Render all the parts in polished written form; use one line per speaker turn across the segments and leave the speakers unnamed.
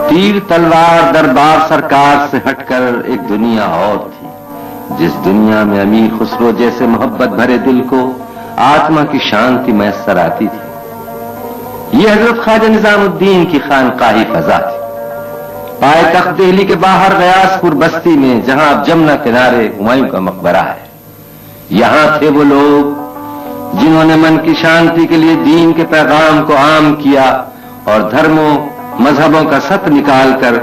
تیر تلوار دربار سرکار سے ہٹ کر ایک دنیا اور تھی، جس دنیا میں امیر خسرو جیسے محبت بھرے دل کو آتما کی شانتی میسر آتی تھی۔ یہ حضرت خواجہ نظام الدین کی خانقاہی فضا تھی، پائے تخت دہلی کے باہر غیاث پور بستی میں، جہاں اب جمنا کنارے ہمایوں کا مقبرہ ہے۔ یہاں تھے وہ لوگ جنہوں نے من کی شانتی کے لیے دین کے پیغام کو عام کیا اور دھرموں مذہبوں کا ست نکال کر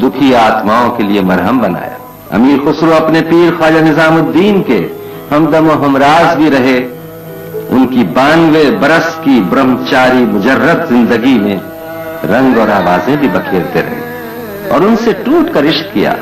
دکھی آتماؤں کے لیے مرہم بنایا۔ امیر خسرو اپنے پیر خواجہ نظام الدین کے ہمدم و ہمراز بھی رہے۔ ان کی 92 برس کی برہمچاری مجرد زندگی میں رنگ اور آوازیں بھی بکھیرتے رہے اور ان سے ٹوٹ کر عشق کیا۔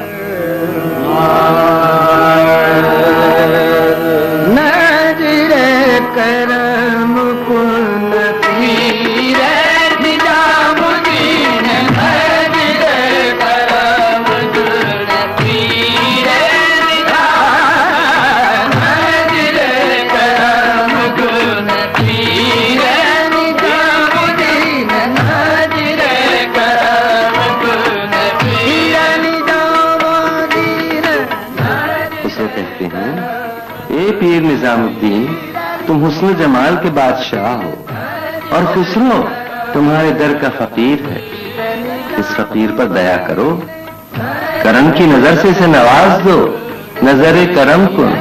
پیر نظام الدین، تم حسن جمال کے بادشاہ ہو اور خسرو تمہارے در کا فقیر ہے۔ اس فقیر پر دیا کرو، کرم کی نظر سے اسے نواز دو، نظر کرم کن۔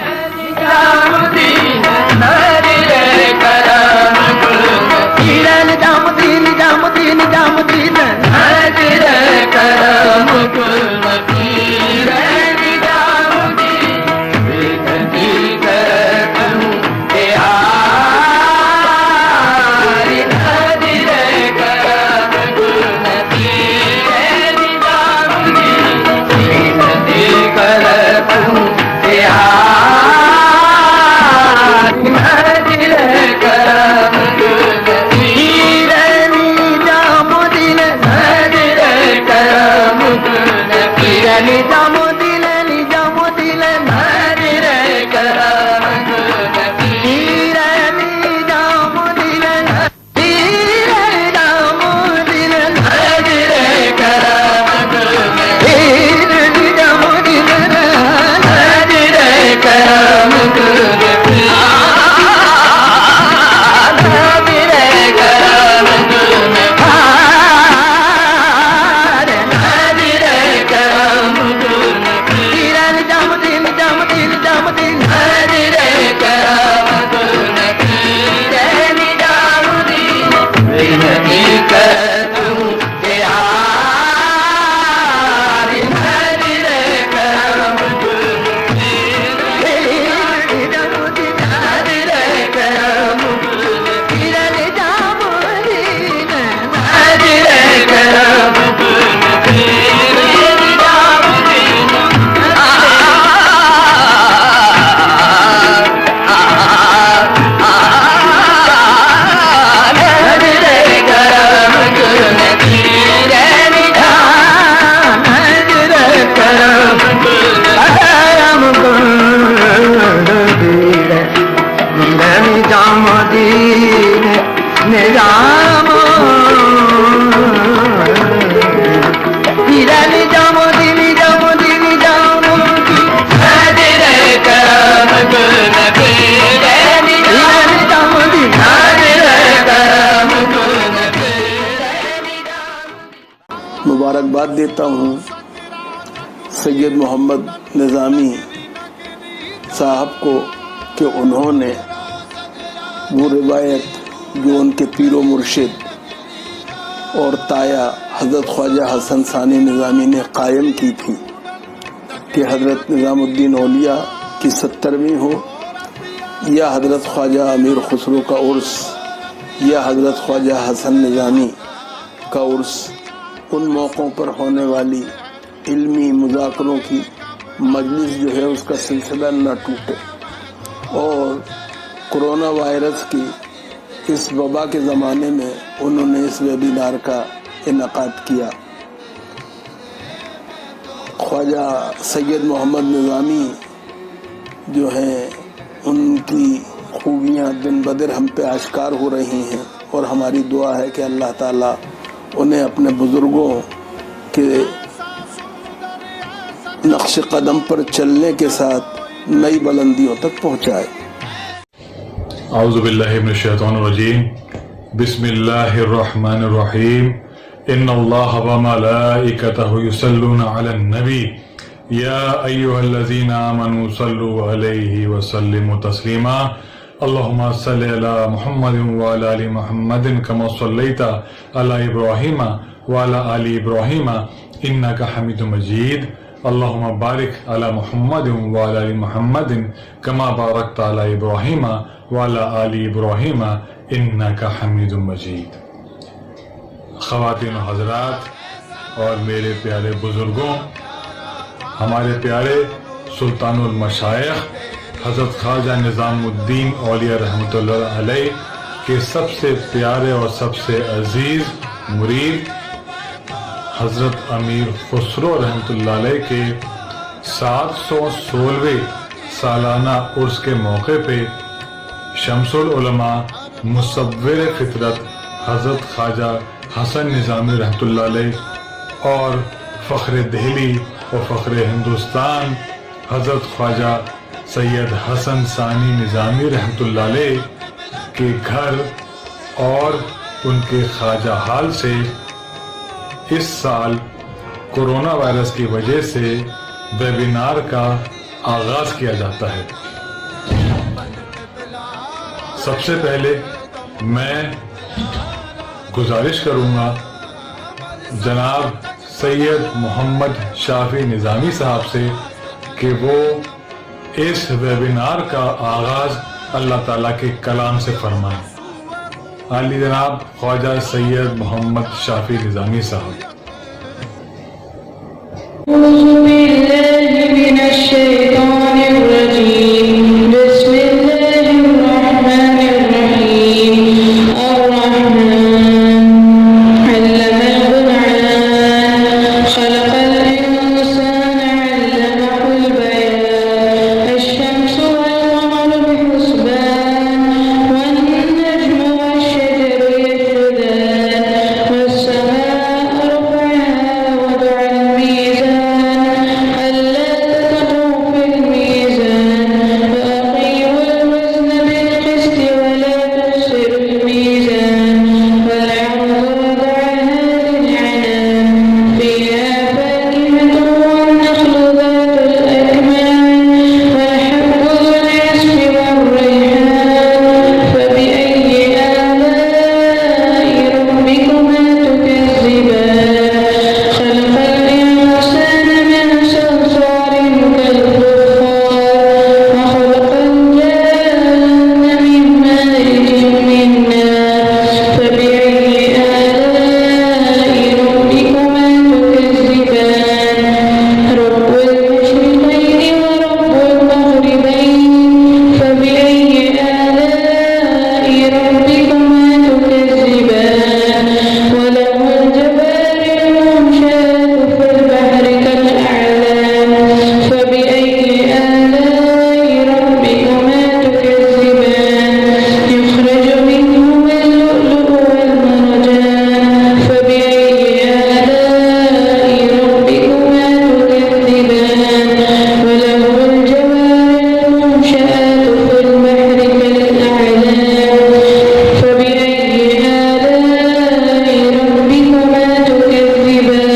مبارکباد دیتا ہوں سید محمد نظامی صاحب کو کہ انہوں نے وہ روایت جو ان کے پیر و مرشد اور تایا حضرت خواجہ حسن ثانی نظامی نے قائم کی تھی کہ حضرت نظام الدین اولیاء کی 70ویں ہو یا حضرت خواجہ امیر خسرو کا عرس یا حضرت خواجہ حسن نظامی کا عرس، ان موقعوں پر ہونے والی علمی مذاکروں کی مجلس جو ہے اس کا سلسلہ نہ ٹوٹے۔ اور کرونا وائرس کی اس وبا کے زمانے میں انہوں نے اس ویبینار کا انعقاد کیا۔ خواجہ سید محمد نظامی جو ہیں ان کی خوبیاں دن بدن ہم پہ آشکار ہو رہی ہیں، اور ہماری دعا ہے کہ اللہ تعالیٰ انہیں اپنے بزرگوں کے نقش قدم پر چلنے کے ساتھ نئی بلندیوں تک پہنچائے۔
اعوذ باللہ من الشیطان الرجیم، بسم اللہ الرحمن الرحیم، ان اللہ وملائکتہ یصلون علی النبی یا ایہا الذین آمنوا صلوا علیہ وسلموا تسلیما، اللہم صلی علی محمد وعلی آل محمد کما صلیت علی ابراہیم وعلی آل ابراہیم انک حمید مجید، اللہم بارک علی محمد وعلی آل محمد کما بارکت علی ابراہیم وعلی آل ابراہیم انک حمید مجید۔ خواتین و حضرات اور میرے پیارے بزرگوں، ہمارے پیارے سلطان المشائخ حضرت خواجہ نظام الدین اولیاء رحمۃ اللہ علیہ کے سب سے پیارے اور سب سے عزیز مرید حضرت امیر خسرو رحمۃ اللہ علیہ کے 716ویں سالانہ عرس کے موقع پہ شمس العلماء مصور فطرت حضرت خواجہ حسن نظامی رحمۃ اللہ علیہ اور فخر دہلی و فخر ہندوستان حضرت خواجہ سید حسن ثانی نظامی رحمۃ اللہ علیہ کے گھر اور ان کے خواجہ حال سے اس سال کورونا وائرس کی وجہ سے ویبینار کا آغاز کیا جاتا ہے۔ سب سے پہلے میں گزارش کروں گا جناب سید محمد شافی نظامی صاحب سے کہ وہ اس ویبینار کا آغاز اللہ تعالیٰ کے کلام سے فرمائیں۔ عالی جناب خواجہ سید محمد شافی نظامی صاحب۔
اعوذ باللہ من الشیطان الرجیم، بسم اللہ الرحمن الرحیم، الرحمن علم القرآن خلق الانسان علمہ البیان، الشمس والقمر بحسبان والنجم والشجر يسجدان والسماء رفعها ووضع الميزان ألا تطغوا في الميزان وأقيموا الوزن بالقسط ولا تخسروا الميزان والأرض وضعها للأنام فيها فاكهة والنخل ذات الأكمام والحب ذو العصف والريحان فبأي آلاء ربكما تكذبان خلق الإنسان من صلصال كالفخار وخلق الجان من مارج من نار فبأي آلاء ربكما تكذبان رب المشرقين ورب المغربين فبأي آلاء ربكما تكذبان وله الجبال المنشآت في البحر كالأعلام فبأي آلاء ربكما تكذبان يخرج منهما اللؤلؤ والمرجان فبأي آلاء ربكما تكذبان وله الجوار المنشآت في البحر كالأعلام فبأي آلاء ربكما تكذبان۔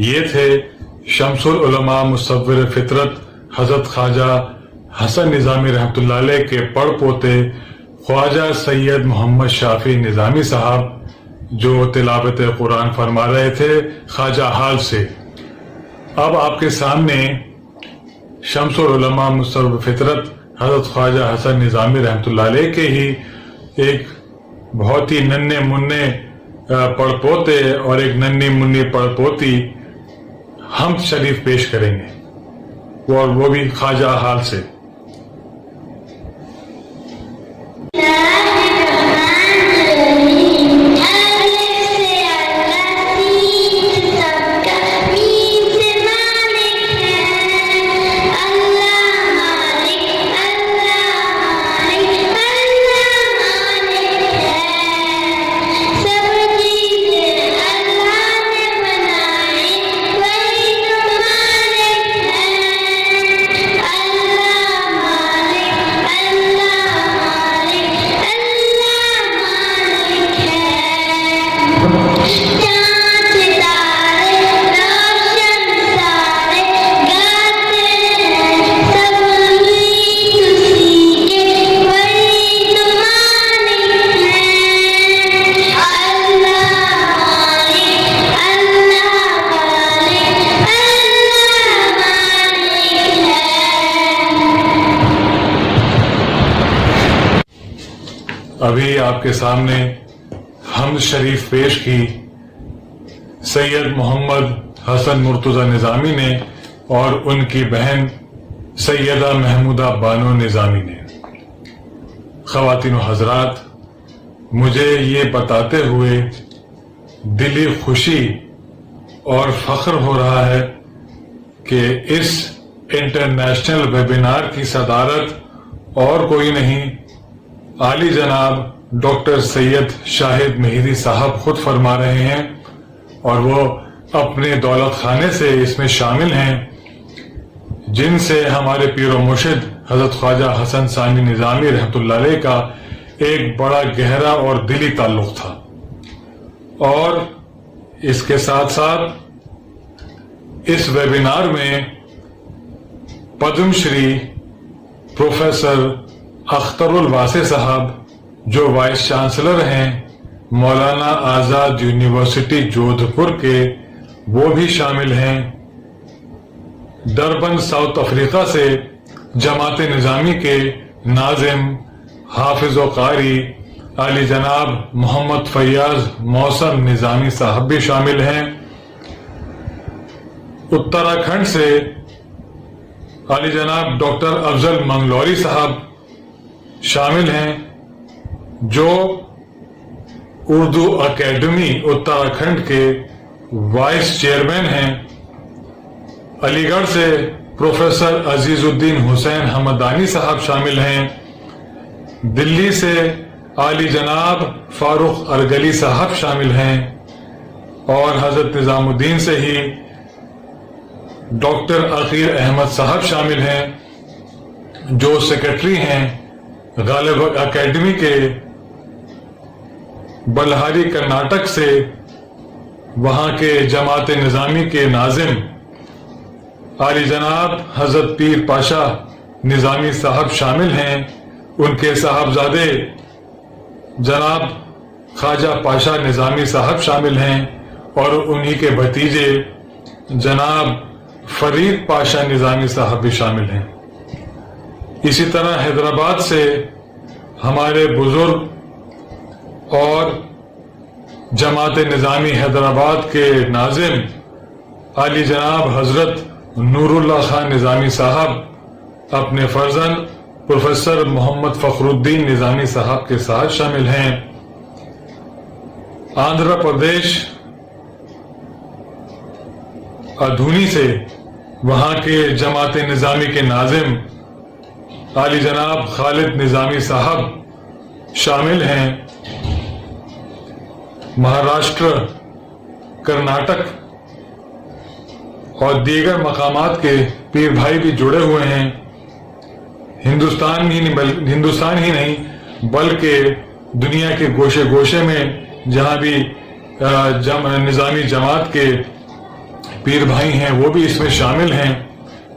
یہ تھے شمس العلماء مصور فطرت حضرت خواجہ حسن نظامی رحمۃ اللہ علیہ کے پڑ پوتے خواجہ سید محمد شافی نظامی صاحب جو تلاوت قرآن فرما رہے تھے خواجہ حال سے۔ اب آپ کے سامنے شمس العلماء مصور فطرت حضرت خواجہ حسن نظامی رحمۃ اللہ علیہ کے ہی ایک بہت ہی ننھے منھے پڑ پوتے اور ایک ننھی منھی پڑ پوتی حمد شریف پیش کریں گے، اور وہ بھی خواجہ حال سے۔
اللہ
ابھی آپ کے سامنے حمد شریف پیش کی سید محمد حسن مرتضی نظامی نے اور ان کی بہن سیدہ محمودہ بانو نظامی نے۔ خواتین و حضرات، مجھے یہ بتاتے ہوئے دلی خوشی اور فخر ہو رہا ہے کہ اس انٹرنیشنل ویبینار کی صدارت اور کوئی نہیں، عالی جناب ڈاکٹر سید شاہد مہدی صاحب خود فرما رہے ہیں، اور وہ اپنے دولت خانے سے اس میں شامل ہیں، جن سے ہمارے پیر و مرشد حضرت خواجہ حسن ثانی نظامی رحمۃ اللہ علیہ کا ایک بڑا گہرا اور دلی تعلق تھا۔ اور اس کے ساتھ ساتھ اس ویبینار میں پدم شری پروفیسر اختر الواسع صاحب جو وائس چانسلر ہیں مولانا آزاد یونیورسٹی جودھ پور کے، وہ بھی شامل ہیں۔ ڈربن ساؤتھ افریقہ سے جماعت نظامی کے ناظم، حافظ و قاری علی جناب محمد فیاض موسم نظامی صاحب بھی شامل ہیں۔ اتراکھنڈ سے علی جناب ڈاکٹر افضل منگلوری صاحب شامل ہیں، جو اردو اکیڈمی اتراکھنڈ کے وائس چیئرمین ہیں۔ علی گڑھ سے پروفیسر عزیز الدین حسین حمدانی صاحب شامل ہیں۔ دلی سے عالی جناب فاروق ارگلی صاحب شامل ہیں، اور حضرت نظام الدین سے ہی ڈاکٹر عقیل احمد صاحب شامل ہیں، جو سیکرٹری ہیں غالب اکیڈمی کے۔ بلہاری کرناٹک سے وہاں کے جماعت نظامی کے ناظم عالی جناب حضرت پیر پاشا نظامی صاحب شامل ہیں، ان کے صاحبزادے جناب خواجہ پاشا نظامی صاحب شامل ہیں، اور انہی کے بھتیجے جناب فرید پاشا نظامی صاحب بھی شامل ہیں۔ اسی طرح حیدرآباد سے ہمارے بزرگ اور جماعت نظامی حیدرآباد کے ناظم عالی جناب حضرت نور اللہ خان نظامی صاحب اپنے فرزند پروفیسر محمد فخر الدین نظامی صاحب کے ساتھ شامل ہیں۔ آندھرا پردیش ادھونی سے وہاں کے جماعت نظامی کے ناظم عالی جناب خالد نظامی صاحب شامل ہیں۔ مہاراشٹر، کرناٹک اور دیگر مقامات کے پیر بھائی بھی جڑے ہوئے ہیں۔ ہندوستان ہی نہیں بلکہ دنیا کے گوشے گوشے میں جہاں بھی نظامی جماعت کے پیر بھائی ہیں وہ بھی اس میں شامل ہیں،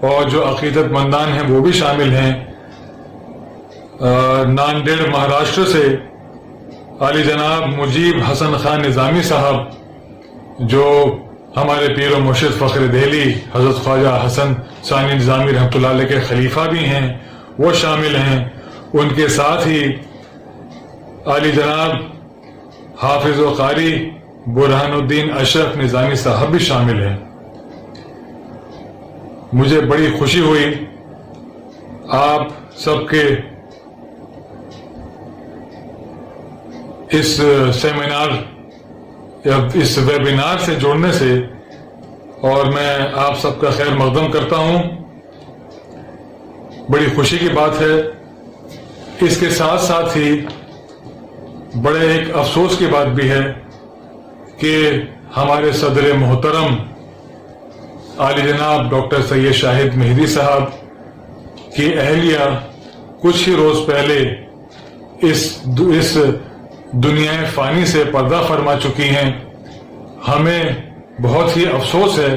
اور جو عقیدت مندان ہیں وہ بھی شامل ہیں۔ ناندیڑ مہاراشٹر سے علی جناب مجیب حسن خان نظامی صاحب جو ہمارے پیر و مرشد فخر دہلی حضرت خواجہ حسن ثانی نظامی رحمۃ اللہ علیہ کے خلیفہ بھی ہیں، وہ شامل ہیں۔ ان کے ساتھ ہی علی جناب حافظ و قاری برہان الدین اشرف نظامی صاحب بھی شامل ہیں۔ مجھے بڑی خوشی ہوئی آپ سب کے اس سیمینار یا اس ویبینار سے جڑنے سے، اور میں آپ سب کا خیر مقدم کرتا ہوں۔ بڑی خوشی کی بات ہے۔ اس کے ساتھ ساتھ ہی بڑے ایک افسوس کی بات بھی ہے کہ ہمارے صدر محترم عالی جناب ڈاکٹر سید شاہد مہدی صاحب کی اہلیہ کچھ ہی روز پہلے اس دنیا فانی سے پردہ فرما چکی ہیں۔ ہمیں بہت ہی افسوس ہے،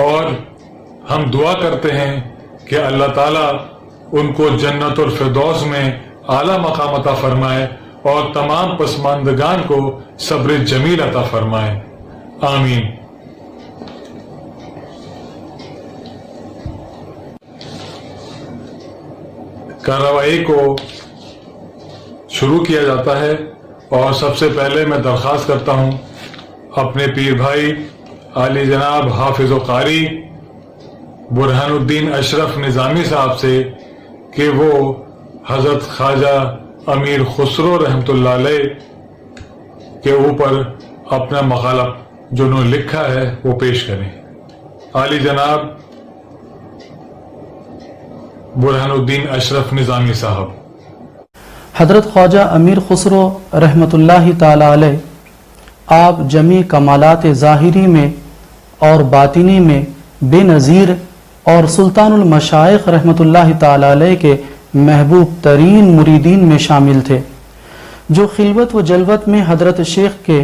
اور ہم دعا کرتے ہیں کہ اللہ تعالیٰ ان کو جنت الفردوس میں اعلیٰ مقام عطا فرمائے، اور تمام پسماندگان کو صبر جمیل عطا فرمائے، آمین۔ کارروائی کو شروع کیا جاتا ہے، اور سب سے پہلے میں درخواست کرتا ہوں اپنے پیر بھائی عالی جناب حافظ و قاری برہان الدین اشرف نظامی صاحب سے کہ وہ حضرت خواجہ امیر خسرو رحمۃ اللہ علیہ کے اوپر اپنا مقالہ جو انہوں نے لکھا ہے وہ پیش کریں۔ عالی جناب برہان الدین اشرف نظامی صاحب۔
حضرت خواجہ امیر خسرو رحمۃ اللہ تعالی علیہ آپ جمیع کمالات ظاہری میں اور باطنی میں بے نظیر اور سلطان المشائخ رحمۃ اللہ تعالی علیہ کے محبوب ترین مریدین میں شامل تھے، جو خلوت و جلوت میں حضرت شیخ کے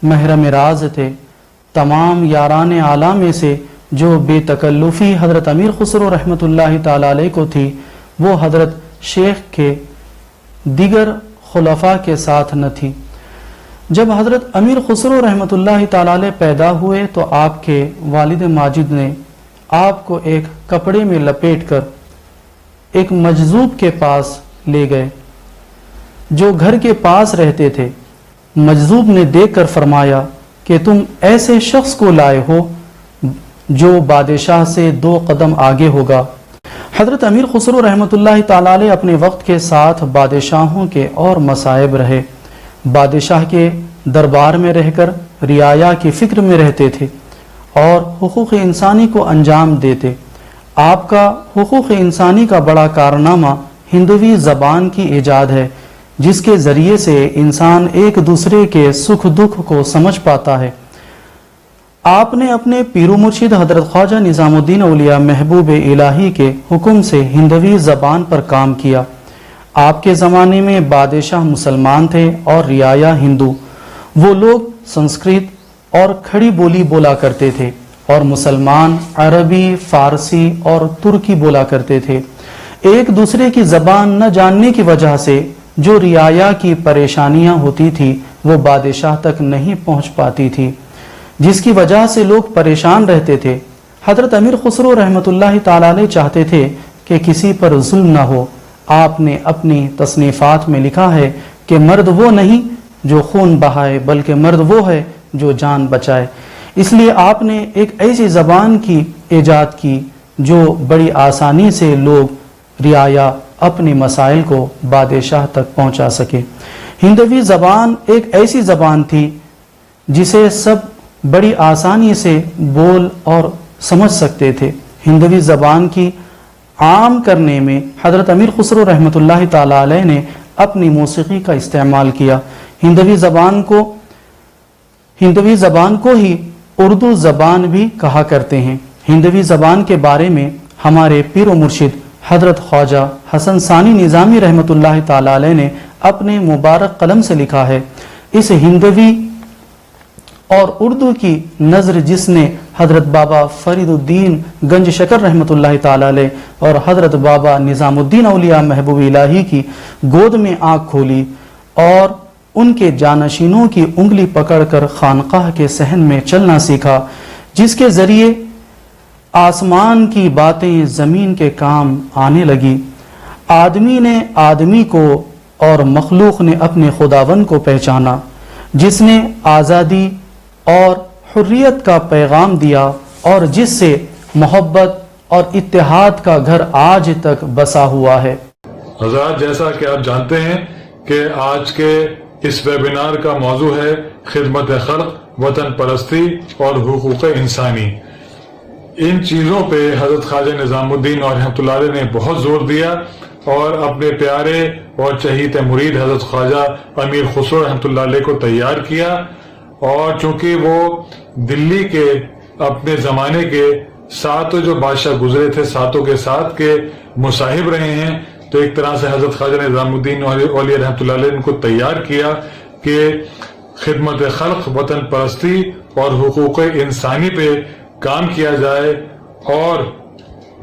محرم راز تھے۔ تمام یاران اعلیٰ میں سے جو بے تکلفی حضرت امیر خسرو رحمۃ اللہ تعالی علیہ کو تھی، وہ حضرت شیخ کے دیگر خلفاء کے ساتھ نہ تھی۔ جب حضرت امیر خسرو رحمۃ اللہ تعالی علیہ پیدا ہوئے تو آپ کے والد ماجد نے آپ کو ایک کپڑے میں لپیٹ کر ایک مجذوب کے پاس لے گئے جو گھر کے پاس رہتے تھے۔ مجذوب نے دیکھ کر فرمایا کہ تم ایسے شخص کو لائے ہو جو بادشاہ سے 2 قدم آگے ہوگا۔ حضرت امیر خسرو رحمۃ اللہ تعالی علیہ اپنے وقت کے ساتھ بادشاہوں کے اور مصائب رہے۔ بادشاہ کے دربار میں رہ کر رعایا کی فکر میں رہتے تھے اور حقوق انسانی کو انجام دیتے۔ آپ کا حقوق انسانی کا بڑا کارنامہ ہندوی زبان کی ایجاد ہے، جس کے ذریعے سے انسان ایک دوسرے کے سکھ دکھ کو سمجھ پاتا ہے۔ آپ نے اپنے پیر و مرشد حضرت خواجہ نظام الدین اولیاء محبوب الہی کے حکم سے ہندوی زبان پر کام کیا۔ آپ کے زمانے میں بادشاہ مسلمان تھے اور رعایا ہندو۔ وہ لوگ سنسکرت اور کھڑی بولی بولا کرتے تھے اور مسلمان عربی، فارسی اور ترکی بولا کرتے تھے۔ ایک دوسرے کی زبان نہ جاننے کی وجہ سے جو رعایا کی پریشانیاں ہوتی تھی وہ بادشاہ تک نہیں پہنچ پاتی تھی، جس کی وجہ سے لوگ پریشان رہتے تھے۔ حضرت امیر خسرو رحمۃ اللہ تعالی علیہ چاہتے تھے کہ کسی پر ظلم نہ ہو۔ آپ نے اپنی تصنیفات میں لکھا ہے کہ مرد وہ نہیں جو خون بہائے، بلکہ مرد وہ ہے جو جان بچائے۔ اس لیے آپ نے ایک ایسی زبان کی ایجاد کی جو بڑی آسانی سے لوگ رعایا اپنے مسائل کو بادشاہ تک پہنچا سکے۔ ہندوی زبان ایک ایسی زبان تھی جسے سب بڑی آسانی سے بول اور سمجھ سکتے تھے۔ ہندوی زبان کی عام کرنے میں حضرت امیر خسرو رحمۃ اللہ تعالی علیہ نے اپنی موسیقی کا استعمال کیا۔ ہندوی زبان کو ہی اردو زبان بھی کہا کرتے ہیں۔ ہندوی زبان کے بارے میں ہمارے پیر و مرشد حضرت خواجہ حسن ثانی نظامی رحمۃ اللہ تعالی علیہ نے اپنے مبارک قلم سے لکھا ہے، اس ہندوی اور اردو کی نظر جس نے حضرت بابا فرید الدین گنج شکر رحمۃ اللہ تعالی علیہ اور حضرت بابا نظام الدین اولیاء محبوب الہی کی گود میں آنکھ کھولی اور ان کے جانشینوں کی انگلی پکڑ کر خانقاہ کے صحن میں چلنا سیکھا، جس کے ذریعے آسمان کی باتیں زمین کے کام آنے لگی۔ آدمی نے آدمی کو اور مخلوق نے اپنے خداوند کو پہچانا، جس نے آزادی اور حریت کا پیغام دیا اور جس سے محبت اور اتحاد کا گھر آج تک بسا ہوا ہے۔
حضرات، جیسا کہ آپ جانتے ہیں کہ آج کے اس ویبینار کا موضوع ہے خدمت خلق، وطن پرستی اور حقوق انسانی۔ ان چیزوں پہ حضرت خواجہ نظام الدین اور رحمۃ اللہ علیہ نے بہت زور دیا اور اپنے پیارے اور چہیتے مرید حضرت خواجہ امیر خسرو رحمۃ اللہ علیہ کو تیار کیا، اور چونکہ وہ دلی کے اپنے زمانے کے 7 جو بادشاہ گزرے تھے، 7 کے 7 کے مصاحب رہے ہیں، تو ایک طرح سے حضرت خواجہ نظام الدین اولیاء رحمۃ اللہ علیہ نے ان کو تیار کیا کہ خدمت خلق، وطن پرستی اور حقوق انسانی پہ کام کیا جائے اور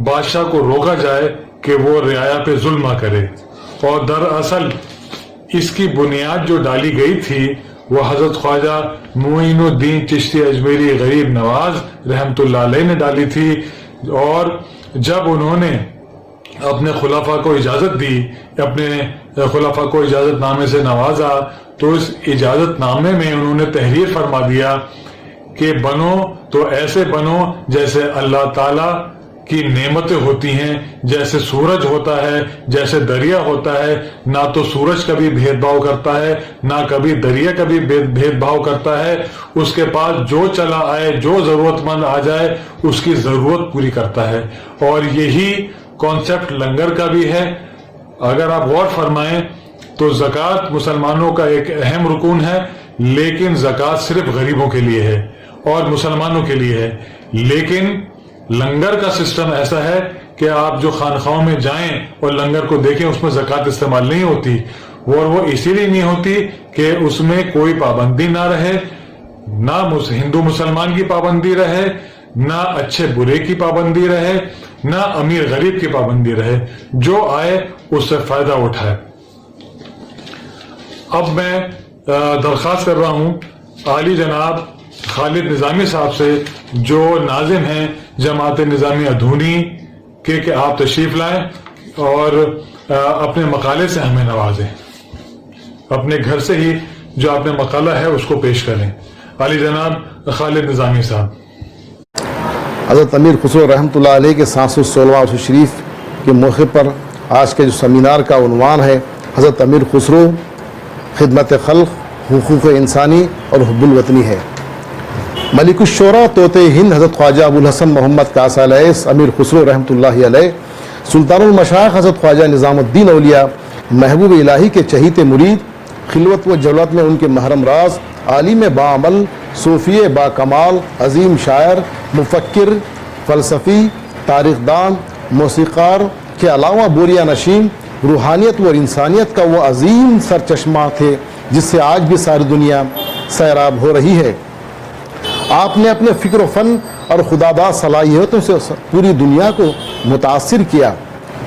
بادشاہ کو روکا جائے کہ وہ رعایا پہ ظلم نہ کرے۔ اور دراصل اس کی بنیاد جو ڈالی گئی تھی وہ حضرت خواجہ معین الدین چشتی اجمیری غریب نواز رحمۃ اللہ علیہ نے ڈالی تھی، اور جب انہوں نے اپنے خلفاء کو اجازت دی اپنے خلفاء کو اجازت نامے سے نوازا تو اس اجازت نامے میں انہوں نے تحریر فرما دیا کہ بنو تو ایسے بنو جیسے اللہ تعالی کی نعمتیں ہوتی ہیں، جیسے سورج ہوتا ہے، جیسے دریا ہوتا ہے، نہ تو سورج کبھی بھید بھاؤ کرتا ہے، نہ کبھی دریا کبھی بھید بھاؤ کرتا ہے، اس کے پاس جو چلا آئے، جو ضرورت مند آ جائے اس کی ضرورت پوری کرتا ہے۔ اور یہی کانسیپٹ لنگر کا بھی ہے۔ اگر آپ غور فرمائیں تو زکوٰۃ مسلمانوں کا ایک اہم رکن ہے، لیکن زکوٰۃ صرف غریبوں کے لیے ہے اور مسلمانوں کے لیے ہے۔ لیکن لنگر کا سسٹم ایسا ہے کہ آپ جو خانقاہوں میں جائیں اور لنگر کو دیکھیں، اس میں زکوٰۃ استعمال نہیں ہوتی، اور وہ اسی لیے نہیں ہوتی کہ اس میں کوئی پابندی نہ رہے، نہ ہندو مسلمان کی پابندی رہے، نہ اچھے برے کی پابندی رہے، نہ امیر غریب کی پابندی رہے، جو آئے اس سے فائدہ اٹھائے۔ اب میں درخواست کر رہا ہوں عالی جناب خالد نظامی صاحب سے، جو ناظم ہیں جماعت نظامی ادھونی کے، کہ آپ تشریف لائیں اور اپنے مقالے سے ہمیں نوازیں، اپنے گھر سے ہی جو آپ نے مقالہ ہے اس کو پیش کریں۔ عالی جناب خالد نظامی صاحب۔
حضرت امیر خسرو رحمۃ اللہ علیہ کے 716واں عرس شریف کے موقع پر آج کے جو سیمینار کا عنوان ہے حضرت امیر خسرو، خدمت خلق، حقوق انسانی اور حب الوطنی ہے۔ ملک الشعراء طوطے ہند حضرت خواجہ ابو الحسن محمد کاسا لیث امیر خسرو رحمۃ اللہ علیہ، سلطان المشائخ حضرت خواجہ نظام الدین اولیاء، محبوب الہی کے چہیتے مرید، خلوت و جلوت میں ان کے محرم راز، عالم باعمل، صوفی با کمال، عظیم شاعر، مفکر، فلسفی، تاریخ دان، موسیقار کے علاوہ بوریا نشین، روحانیت و انسانیت کا وہ عظیم سرچشمہ تھے جس سے آج بھی ساری دنیا سیراب ہو رہی ہے۔ آپ نے اپنے فکر و فن اور خداداد صلاحیتوں سے پوری دنیا کو متاثر کیا۔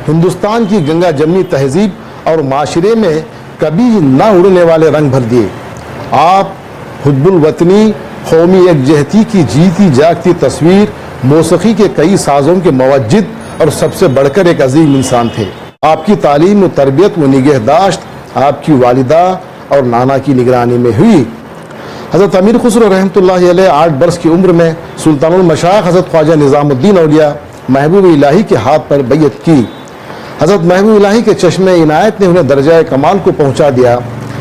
ہندوستان کی گنگا جمنی تہذیب اور معاشرے میں کبھی نہ اڑنے والے رنگ بھر دیے۔ آپ حب الوطنی، قومی یکجہتی کی جیتی جاگتی تصویر، موسیقی کے کئی سازوں کے موجد اور سب سے بڑھ کر ایک عظیم انسان تھے۔ آپ کی تعلیم و تربیت و نگہداشت آپ کی والدہ اور نانا کی نگرانی میں ہوئی۔ حضرت امیر خسرو رحمۃ اللہ علیہ 8 برس کی عمر میں سلطان المشائخ حضرت خواجہ نظام الدین اولیاء محبوب الہی کے ہاتھ پر بیعت کی۔ حضرت محبوب الہی کے چشمے عنایت نے انہیں درجہ کمال کو پہنچا دیا۔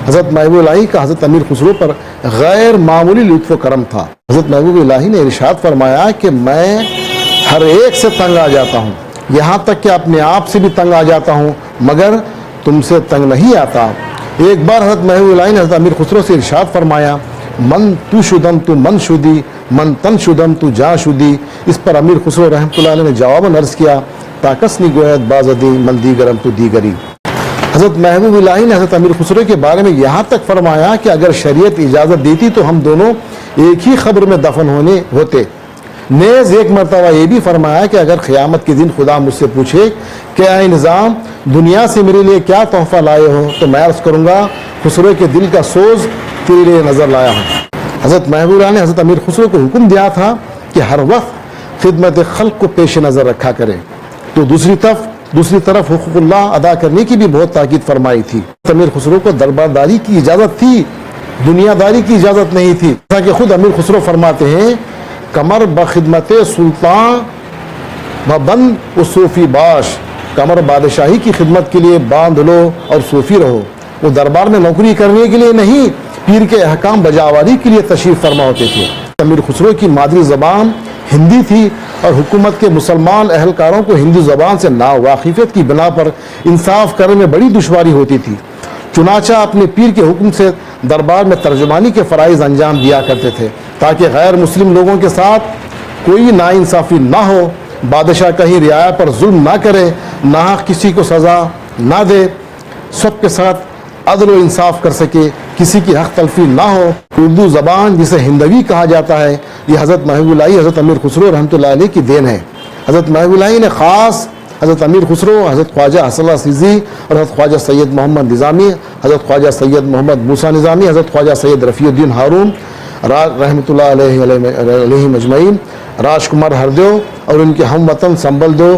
حضرت محبوب الہی کا حضرت امیر خسرو پر غیر معمولی لطف و کرم تھا۔ حضرت محبوب الہی نے ارشاد فرمایا کہ میں ہر ایک سے تنگ آ جاتا ہوں، یہاں تک کہ اپنے آپ سے بھی تنگ آ جاتا ہوں، مگر تم سے تنگ نہیں آتا۔ ایک بار حضرت محبوب الہی نے حضرت امیر خسرو سے ارشاد فرمایا، من تو شدم تو من شدی، من تن شدم تو جا شدی۔ اس پر امیر خسرو رحمۃ اللہ علیہ نے جواباً عرض کیا، تاکس نی گوید بازدی من دیگرم تو دیگری۔ حضرت محبوب الہی نے حضرت امیر خسرو کے بارے میں یہاں تک فرمایا کہ اگر شریعت اجازت دیتی تو ہم دونوں ایک ہی قبر میں دفن ہوتے۔ نیز ایک مرتبہ یہ بھی فرمایا کہ اگر قیامت کے دن خدا مجھ سے پوچھے کہ اے نظام، دنیا سے میرے لیے کیا تحفہ لائے ہو، تو میں عرض کروں گا خسرو کے دل کا سوز تیرے لیے نظر لایا ہوں۔ حضرت محبوب اللہ نے حضرت امیر خسرو کو حکم دیا تھا کہ ہر وقت خدمت خلق کو پیش نظر رکھا کرے، تو دوسری طرف حقوق اللہ ادا کرنے کی بھی بہت تاکید فرمائی تھی۔ امیر خسرو کو دربارداری کی اجازت تھی، دنیا داری کی اجازت نہیں تھی، جیسا کہ خود امیر خسرو فرماتے ہیں، کمر بخدمت سلطان بند و صوفی باش، کمر بادشاہی کی خدمت کے لیے باندھ لو اور صوفی رہو۔ وہ دربار میں نوکری کرنے کے لیے نہیں، پیر کے احکام بجاوری کے لیے تشریف فرما ہوتے تھے۔ امیر خسرو کی مادری زبان ہندی تھی اور حکومت کے مسلمان اہلکاروں کو ہندی زبان سے ناواقفیت کی بنا پر انصاف کرنے میں بڑی دشواری ہوتی تھی۔ چنانچہ اپنے پیر کے حکم سے دربار میں ترجمانی کے فرائض انجام دیا کرتے تھے تاکہ غیر مسلم لوگوں کے ساتھ کوئی ناانصافی نہ ہو، بادشاہ کہیں رعایا پر ظلم نہ کرے، ناحق کسی کو سزا نہ دے، سب کے ساتھ عدل و انصاف کر سکے، کسی کی حق تلفی نہ ہو۔ اردو زبان جسے ہندوی کہا جاتا ہے، یہ حضرت محبوب الہی حضرت امیر خسرو رحمۃ اللہ علیہ کی دین ہے۔ حضرت محبوب الہی نے خاص حضرت امیر خسرو، حضرت خواجہ حسن اللہ سیزی اور حضرت خواجہ سید محمد نظامی، حضرت خواجہ سید محمد موسیٰ نظامی، حضرت خواجہ سید رفیع الدین ہارون رحمۃ اللہ علیہ مجمعین، راج کمار ہردیو اور ان کے ہم وطن سنبل دو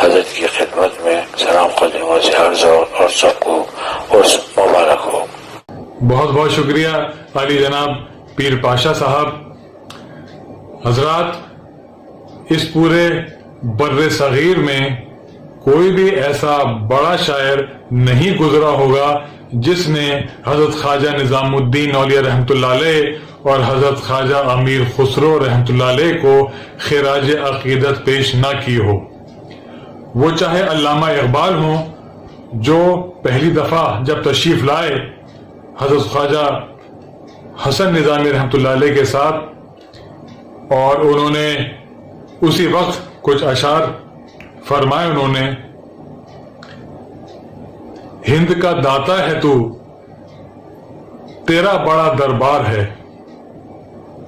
حضرت کی خدمت میں سلام قدموں سے عرض اور سب کو عرس مبارک ہو۔
بہت بہت شکریہ عالی جناب پیر پاشا صاحب۔ حضرات، اس پورے بر صغیر میں کوئی بھی ایسا بڑا شاعر نہیں گزرا ہوگا جس نے حضرت خواجہ نظام الدین اولیاء رحمۃ اللہ علیہ اور حضرت خواجہ امیر خسرو رحمۃ اللہ علیہ کو خراج عقیدت پیش نہ کی ہو۔ وہ چاہے علامہ اقبال ہوں جو پہلی دفعہ جب تشریف لائے حضرت خواجہ حسن نظامی رحمۃ اللہ علیہ کے ساتھ، اور انہوں نے اسی وقت کچھ اشعار فرمائے۔ انہوں نے ہند کا داتا ہے تو تیرا بڑا دربار ہے،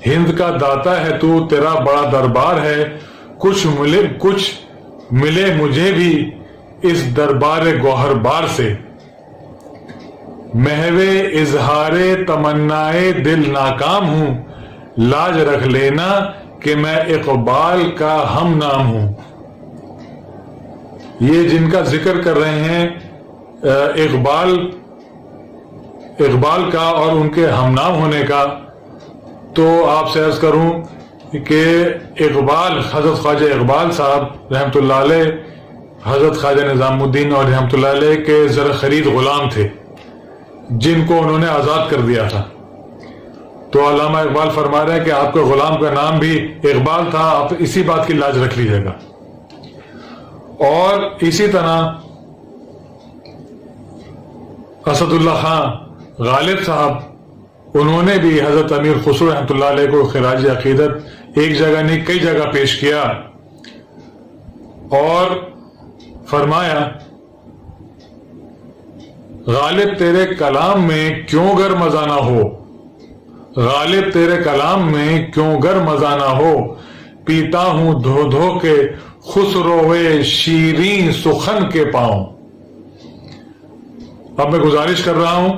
ہند کا داتا ہے تو تیرا بڑا دربار ہے، کچھ ملے مجھے بھی اس دربار گوہر بار سے، محو اظہار تمنائے دل ناکام ہوں، لاج رکھ لینا کہ میں اقبال کا ہم نام ہوں۔ یہ جن کا ذکر کر رہے ہیں اقبال کا اور ان کے ہم نام ہونے کا، تو آپ سے عرض کروں کہ اقبال، حضرت خواجہ اقبال صاحب رحمۃ اللہ علیہ حضرت خواجہ نظام الدین اور رحمۃ اللہ علیہ کے زر خرید غلام تھے جن کو انہوں نے آزاد کر دیا تھا۔ تو علامہ اقبال فرما رہے ہیں کہ آپ کے غلام کا نام بھی اقبال تھا، آپ اسی بات کی لاج رکھ لیجیے گا۔ اور اسی طرح اسد اللہ خان غالب صاحب، انہوں نے بھی حضرت امیر خسرو رحمۃ اللہ علیہ کو خراج عقیدت ایک جگہ نہیں کئی جگہ پیش کیا اور فرمایا، غالب تیرے کلام میں کیوں گر مزہ نہ ہو، غالب تیرے کلام میں کیوں گر مزہ نہ ہو، پیتا ہوں دھو دھو کے خسروے شیریں سخن کے پاؤں۔ اب میں گزارش کر رہا ہوں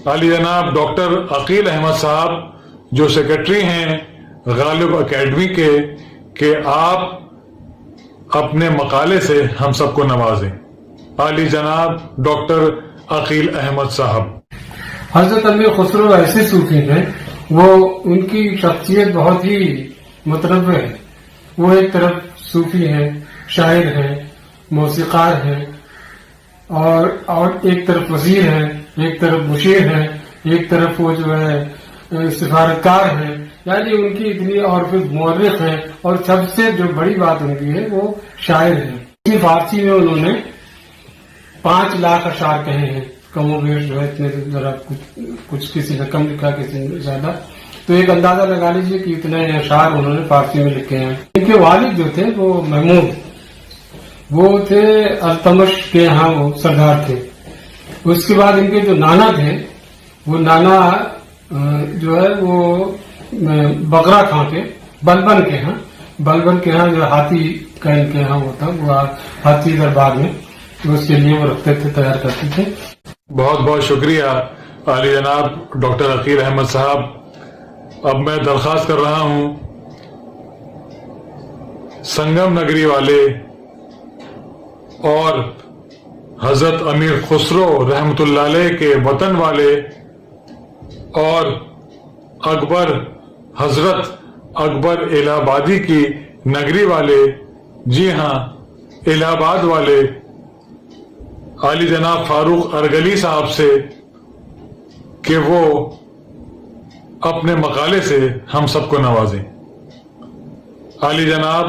عالی جناب ڈاکٹر عقیل احمد صاحب جو سیکرٹری ہیں غالب اکیڈمی کے، کہ آپ اپنے مقالے سے ہم سب کو نوازیں۔ عالی جناب ڈاکٹر عقیل احمد صاحب۔
حضرت امیر خسرو ایسے صوفی ہیں، وہ ان کی شخصیت بہت ہی متنوع ہے۔ وہ ایک طرف صوفی ہیں، شاعر ہیں، موسیقار ہیں، اور ایک طرف وزیر ہیں، ایک طرف مشیر ہیں، ایک طرف وہ جو ہے سفارتکار ہیں، یعنی ان کی اتنی، اور پھر مورخ ہیں، اور سب سے جو بڑی بات ان کی ہے وہ شاعر ہیں۔ فارسی میں انہوں نے 5 لاکھ اشعار کہے ہیں، کم و بیش جو ہے اتنے ذرا کچھ کسی نے کم لکھا کسی نے زیادہ، تو ایک اندازہ لگا لیجیے کہ اتنے اشعار انہوں نے فارسی میں لکھے ہیں۔ ان کے والد جو تھے وہ محمود، وہ تھے التمش کے ہاں وہ سردار تھے۔ اس کے بعد ان کے جو نانا تھے، وہ نانا جو ہے وہ بغرا خاں کے بلبن کے ہاں جو ہاتھی کا ان کے ہاں ہوتا، وہ ہاتھی دربار میں اس کے لیے وہ رکھتے تھے، تیار کرتے تھے۔
بہت بہت شکریہ عالی جناب ڈاکٹر عقیل احمد صاحب۔ اب میں درخواست کر رہا ہوں سنگم نگری والے اور حضرت امیر خسرو رحمۃ اللہ علیہ کے وطن والے اور حضرت اکبر الہ آبادی کی نگری والے، جی ہاں الہ آباد والے، عالی جناب فاروق ارگلی صاحب سے کہ وہ اپنے مقالے سے ہم سب کو نوازیں۔ عالی جناب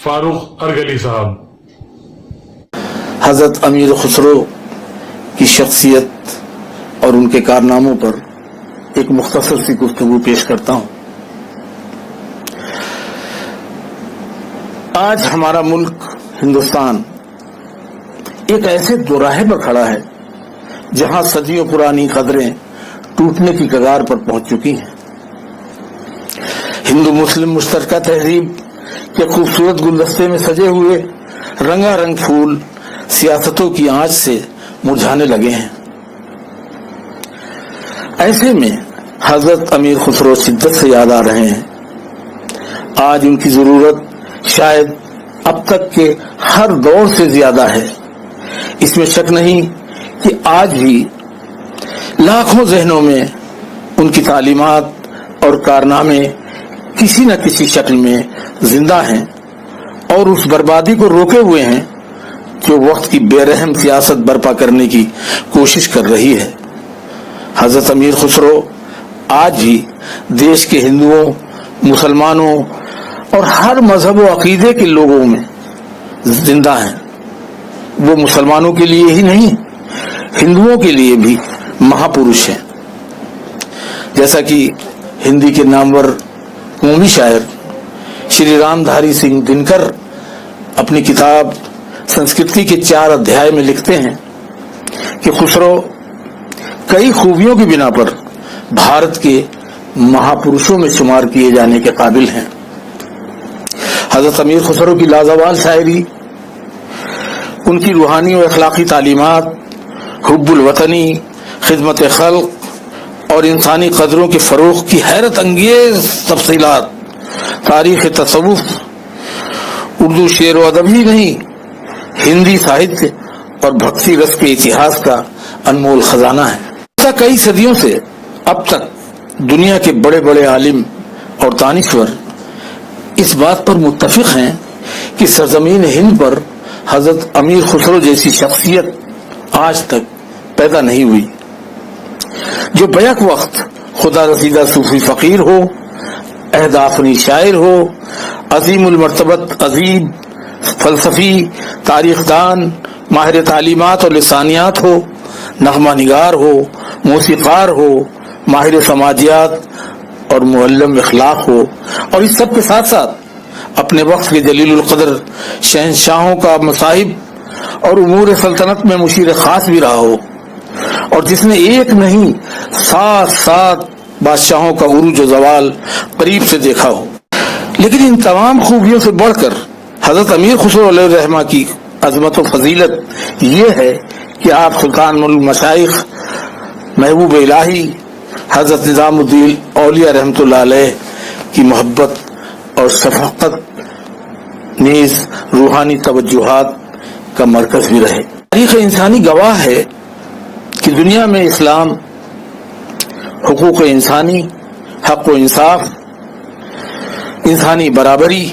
فاروق ارگلی صاحب۔
حضرت امیر خسرو کی شخصیت اور ان کے کارناموں پر ایک مختصر سی گفتگو پیش کرتا ہوں۔ آج ہمارا ملک ہندوستان ایک ایسے دوراہے پر کھڑا ہے جہاں صدیوں پرانی قدریں ٹوٹنے کی کگار پر پہنچ چکی ہیں۔ ہندو مسلم مشترکہ تہذیب کے خوبصورت گلدستے میں سجے ہوئے رنگا رنگ پھول سیاستوں کی آنچ سے مرجھانے لگے ہیں۔ ایسے میں حضرت امیر خسرو شدت سے یاد آ رہے ہیں۔ آج ان کی ضرورت شاید اب تک کے ہر دور سے زیادہ ہے۔ اس میں شک نہیں کہ آج بھی لاکھوں ذہنوں میں ان کی تعلیمات اور کارنامے کسی نہ کسی شکل میں زندہ ہیں اور اس بربادی کو روکے ہوئے ہیں جو وقت کی بے رحم سیاست برپا کرنے کی کوشش کر رہی ہے۔ حضرت امیر خسرو آج بھی دیش کے ہندوؤں، مسلمانوں اور ہر مذہب و عقیدے کے لوگوں میں زندہ ہیں۔ وہ مسلمانوں کے لیے ہی نہیں، ہندوؤں کے لیے بھی مہاپروش ہیں۔ جیسا کہ ہندی کے نامور قومی شاعر شری رام دھاری سنگھ دنکر اپنی کتاب سنسکرتی کے 4 ادھیائے میں لکھتے ہیں کہ خسرو کئی خوبیوں کی بنا پر بھارت کے مہاپروشوں میں شمار کیے جانے کے قابل ہیں۔ حضرت امیر خسرو کی لازوال شاعری، ان کی روحانی و اخلاقی تعلیمات، حب الوطنی، خدمت خلق اور انسانی قدروں کے فروغ کی حیرت انگیز تفصیلات، تاریخ تصوف، اردو شعر و ادب ہی نہیں، ہندی ساہتیہ اور بھکتی رس کے اتہاس کا انمول خزانہ ہے۔ کئی صدیوں سے اب تک دنیا کے بڑے بڑے عالم اور دانشور اس بات پر متفق ہیں کہ سرزمین ہند پر حضرت امیر خسرو جیسی شخصیت آج تک پیدا نہیں ہوئی جو بیک وقت خدا رسیدہ صوفی فقیر ہو، اہدافنی شاعر ہو، عظیم المرتبت ادیب، فلسفی، تاریخ دان، ماہر تعلیمات اور لسانیات ہو، نغمہ نگار ہو، موسیقار ہو، ماہر سماجیات اور معلم اخلاق ہو، اور اس سب کے ساتھ ساتھ اپنے وقت کے جلیل القدر شہنشاہوں کا مصاحب اور امور سلطنت میں مشیر خاص بھی رہا ہو، اور جس نے ایک نہیں 7 بادشاہوں کا عروج و زوال قریب سے دیکھا ہو۔ لیکن ان تمام خوبیوں سے بڑھ کر حضرت امیر خسرو علیہ الرحمہ کی عظمت و فضیلت یہ ہے کہ آپ سلطان المشائخ محبوب الہی حضرت نظام الدین اولیاء رحمۃ اللہ علیہ کی محبت اور شفقت نیز روحانی توجہات کا مرکز بھی رہے۔ تاریخ انسانی گواہ ہے کہ دنیا میں اسلام حقوق انسانی، حق و انصاف، انسانی برابری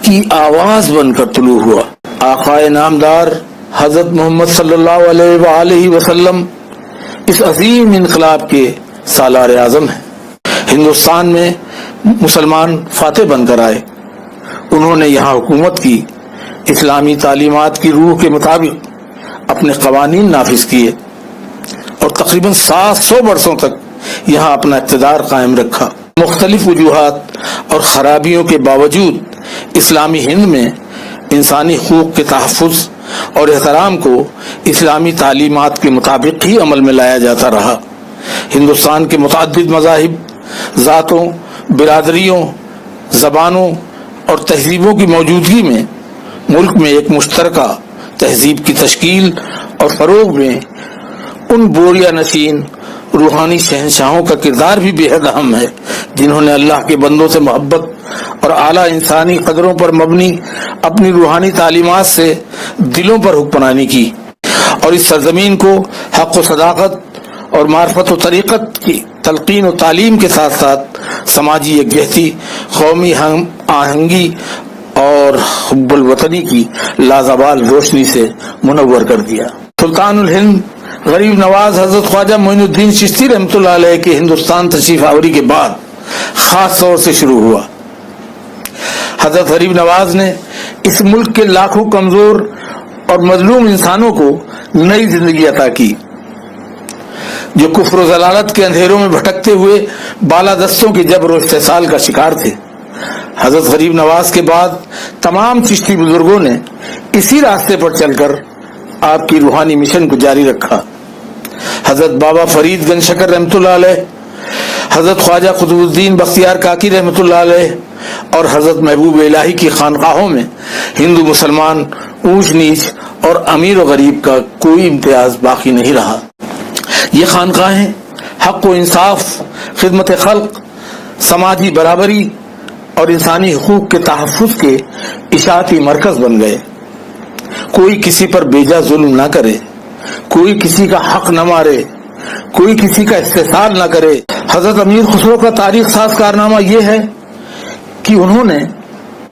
کی آواز بن کر طلوع ہوا۔ آقائے نامدار حضرت محمد صلی اللہ علیہ وآلہ وسلم اس عظیم انقلاب کے سالار اعظم ہیں۔ ہندوستان میں مسلمان فاتح بن کر آئے، انہوں نے یہاں حکومت کی، اسلامی تعلیمات کی روح کے مطابق اپنے قوانین نافذ کیے اور تقریباً 700 برسوں تک یہاں اپنا اقتدار قائم رکھا۔ مختلف وجوہات اور خرابیوں کے باوجود اسلامی ہند میں انسانی حقوق کے تحفظ اور احترام کو اسلامی تعلیمات کے مطابق ہی عمل میں لایا جاتا رہا۔ ہندوستان کے متعدد مذاہب، ذاتوں، برادریوں، زبانوں اور تہذیبوں کی موجودگی میں ملک میں ایک مشترکہ تہذیب کی تشکیل اور فروغ میں ان بوریا نشین روحانی شہنشاہوں کا کردار بھی بے حد اہم ہے جنہوں نے اللہ کے بندوں سے محبت اور اعلیٰ انسانی قدروں پر مبنی اپنی روحانی تعلیمات سے دلوں پر حکمرانی کی اور اس سرزمین کو حق و صداقت اور معرفت و طریقت کی تلقین و تعلیم کے ساتھ ساتھ سماجی یکجہتی، قومی ہم آہنگی اور حب الوطنی کی لازوال روشنی سے منور کر دیا۔ سلطان الہند غریب نواز حضرت خواجہ معین الدین چشتی رحمۃ اللہ علیہ کے ہندوستان تشریف آوری کے بعد خاص طور سے شروع ہوا۔ حضرت غریب نواز نے اس ملک کے لاکھوں کمزور اور مظلوم انسانوں کو نئی زندگی عطا کی جو کفر و ضلالت کے اندھیروں میں بھٹکتے ہوئے بالادستوں کے جبر و استحصال کا شکار تھے۔ حضرت غریب نواز کے بعد تمام چشتی بزرگوں نے اسی راستے پر چل کر آپ کی روحانی مشن کو جاری رکھا۔ حضرت بابا فرید گنج شکر رحمۃ اللہ علیہ، حضرت خواجہ قطب الدین بختیار کاکی رحمۃ اللہ علیہ اور حضرت محبوب الہی کی خانقاہوں میں ہندو مسلمان، اونچ نیچ اور امیر و غریب کا کوئی امتیاز باقی نہیں رہا۔ یہ خانقاہیں حق و انصاف، خدمت خلق، سماجی برابری اور انسانی حقوق کے تحفظ کے اشاعتی مرکز بن گئے. کوئی کسی پر بیجا ظلم نہ کرے، کوئی کسی کا حق نہ مارے، کوئی کسی کا استحصال نہ کرے. حضرت امیر خسرو کا تاریخ ساز کارنامہ یہ ہے کہ انہوں نے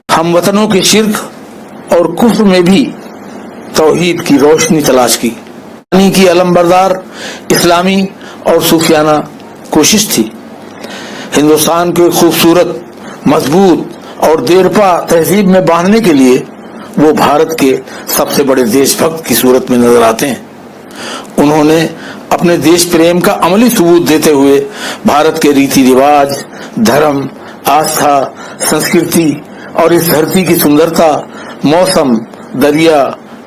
ہم وطنوں کے شرک اور کفر میں بھی توحید کی روشنی تلاش کی. کی علم بردار اسلامی اور صوفیانہ کوشش تھی. ہندوستان کو ایک خوبصورت، مضبوط اور دیرپا تہذیب میں باندھنے کے لیے وہ بھارت کے سب سے بڑے دیش بھکت کی صورت میں نظر آتے ہیں. انہوں نے اپنے دیش پریم کا عملی ثبوت دیتے ہوئے بھارت کے ریتی رواج، دھرم، آستھا، سنسکرتی اور اس دھرتی کی سندرتا، موسم، دریا،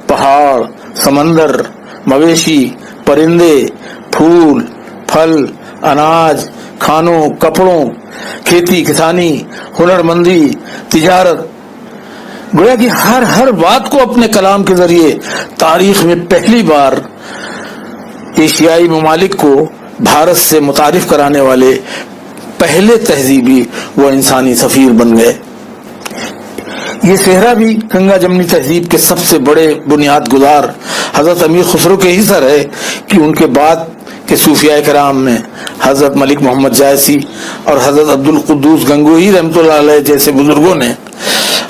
پہاڑ، سمندر، مویشی، پرندے، پھول، پھل، اناج، کھانوں، کپڑوں، کھیتی کسانی، ہنرمندی، تجارت، گویا کہ ہر بات کو اپنے کلام کے ذریعے تاریخ میں پہلی بار ایشیائی ممالک کو بھارت سے متعارف کرانے والے پہلے تہذیبی و انسانی سفیر بن گئے. یہ صحرا بھی گنگا جمنی تہذیب کے سب سے بڑے بنیاد گزار حضرت امیر خسرو کے ہی سر ہے کہ ان کے بعد کے صوفیاء کرام میں حضرت ملک محمد جائسی اور حضرت عبد القدوس گنگوہی رحمۃ اللہ علیہ جیسے بزرگوں نے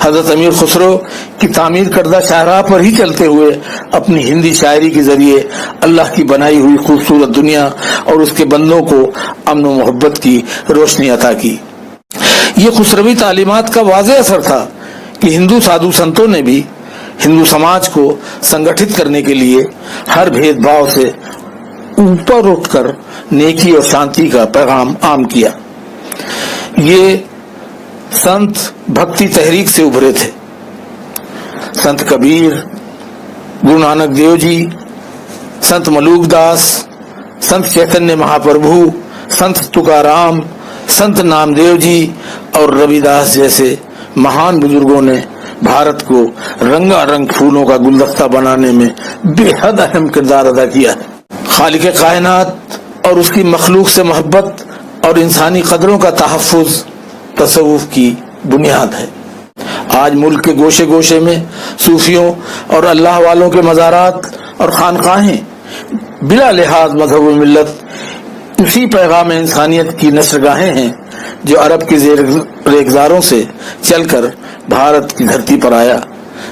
حضرت امیر خسرو کی تعمیر کردہ شاہراہ پر ہی چلتے ہوئے اپنی ہندی شاعری کے ذریعے اللہ کی بنائی ہوئی خوبصورت دنیا اور اس کے بندوں کو امن و محبت کی روشنی عطا کی. یہ خسروی تعلیمات کا واضح اثر تھا کہ ہندو سادھو سنتوں نے بھی ہندو سماج کو سنگٹھت کرنے کے لیے ہر بھید بھاؤ سے اوپر اٹھ کر نیکی اور شانتی کا پیغام عام کیا. یہ سنت بھکتی تحریک سے ابھرے تھے. سنت کبیر، گرو نانک دیو جی، سنت ملوک داس، سنت چیتنیہ مہاپربھو، سنت تکارام، سنت نام دیو جی اور روی داس جیسے مہان بزرگوں نے بھارت کو رنگا رنگ پھولوں کا گلدستہ بنانے میں بے حد اہم کردار ادا کیا ہے. خالق کائنات اور اس کی مخلوق سے محبت اور انسانی قدروں کا تحفظ تصوف کی بنیاد ہے. آج ملک کے گوشے گوشے میں صوفیوں اور اللہ والوں کے مزارات اور خانقاہیں بلا لحاظ مذہب و ملت اسی پیغام انسانیت کی نشرگاہیں ہیں جو عرب کے زیر ریگزاروں سے چل کر بھارت کی دھرتی پر آیا،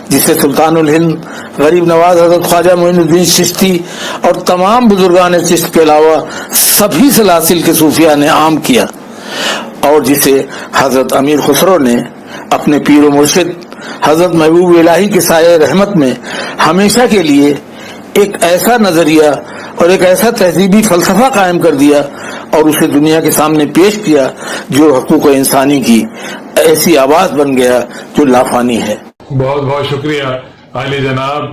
جسے سلطان الہند غریب نواز حضرت خواجہ معین الدین چشتی اور تمام بزرگان چشت کے علاوہ سبھی سلاسل کے صوفیاء نے عام کیا، اور جسے حضرت امیر خسرو نے اپنے پیر و مرشد حضرت محبوب الہی کے سایہ رحمت میں ہمیشہ کے لیے ایک ایسا نظریہ اور ایک ایسا تہذیبی فلسفہ قائم کر دیا اور اسے دنیا کے سامنے پیش کیا جو حقوق انسانی کی ایسی آواز بن گیا جو لافانی ہے.
بہت بہت شکریہ عالی جناب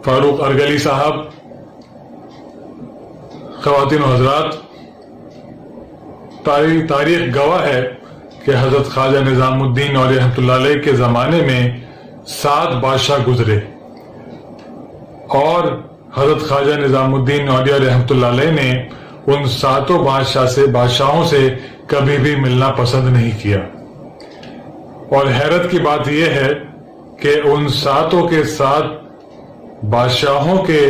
فاروق ارگلی صاحب. خواتین و حضرات، تاریخ گواہ ہے کہ حضرت خواجہ نظام الدین اولیاء رحمۃ اللہ علیہ کے زمانے میں 7 بادشاہ گزرے اور حضرت خواجہ نظام الدین اولیاء رحمۃ اللہ علیہ نے ان 7 بادشاہوں سے کبھی بھی ملنا پسند نہیں کیا. اور حیرت کی بات یہ ہے کہ ان 7 کے 7 بادشاہوں کے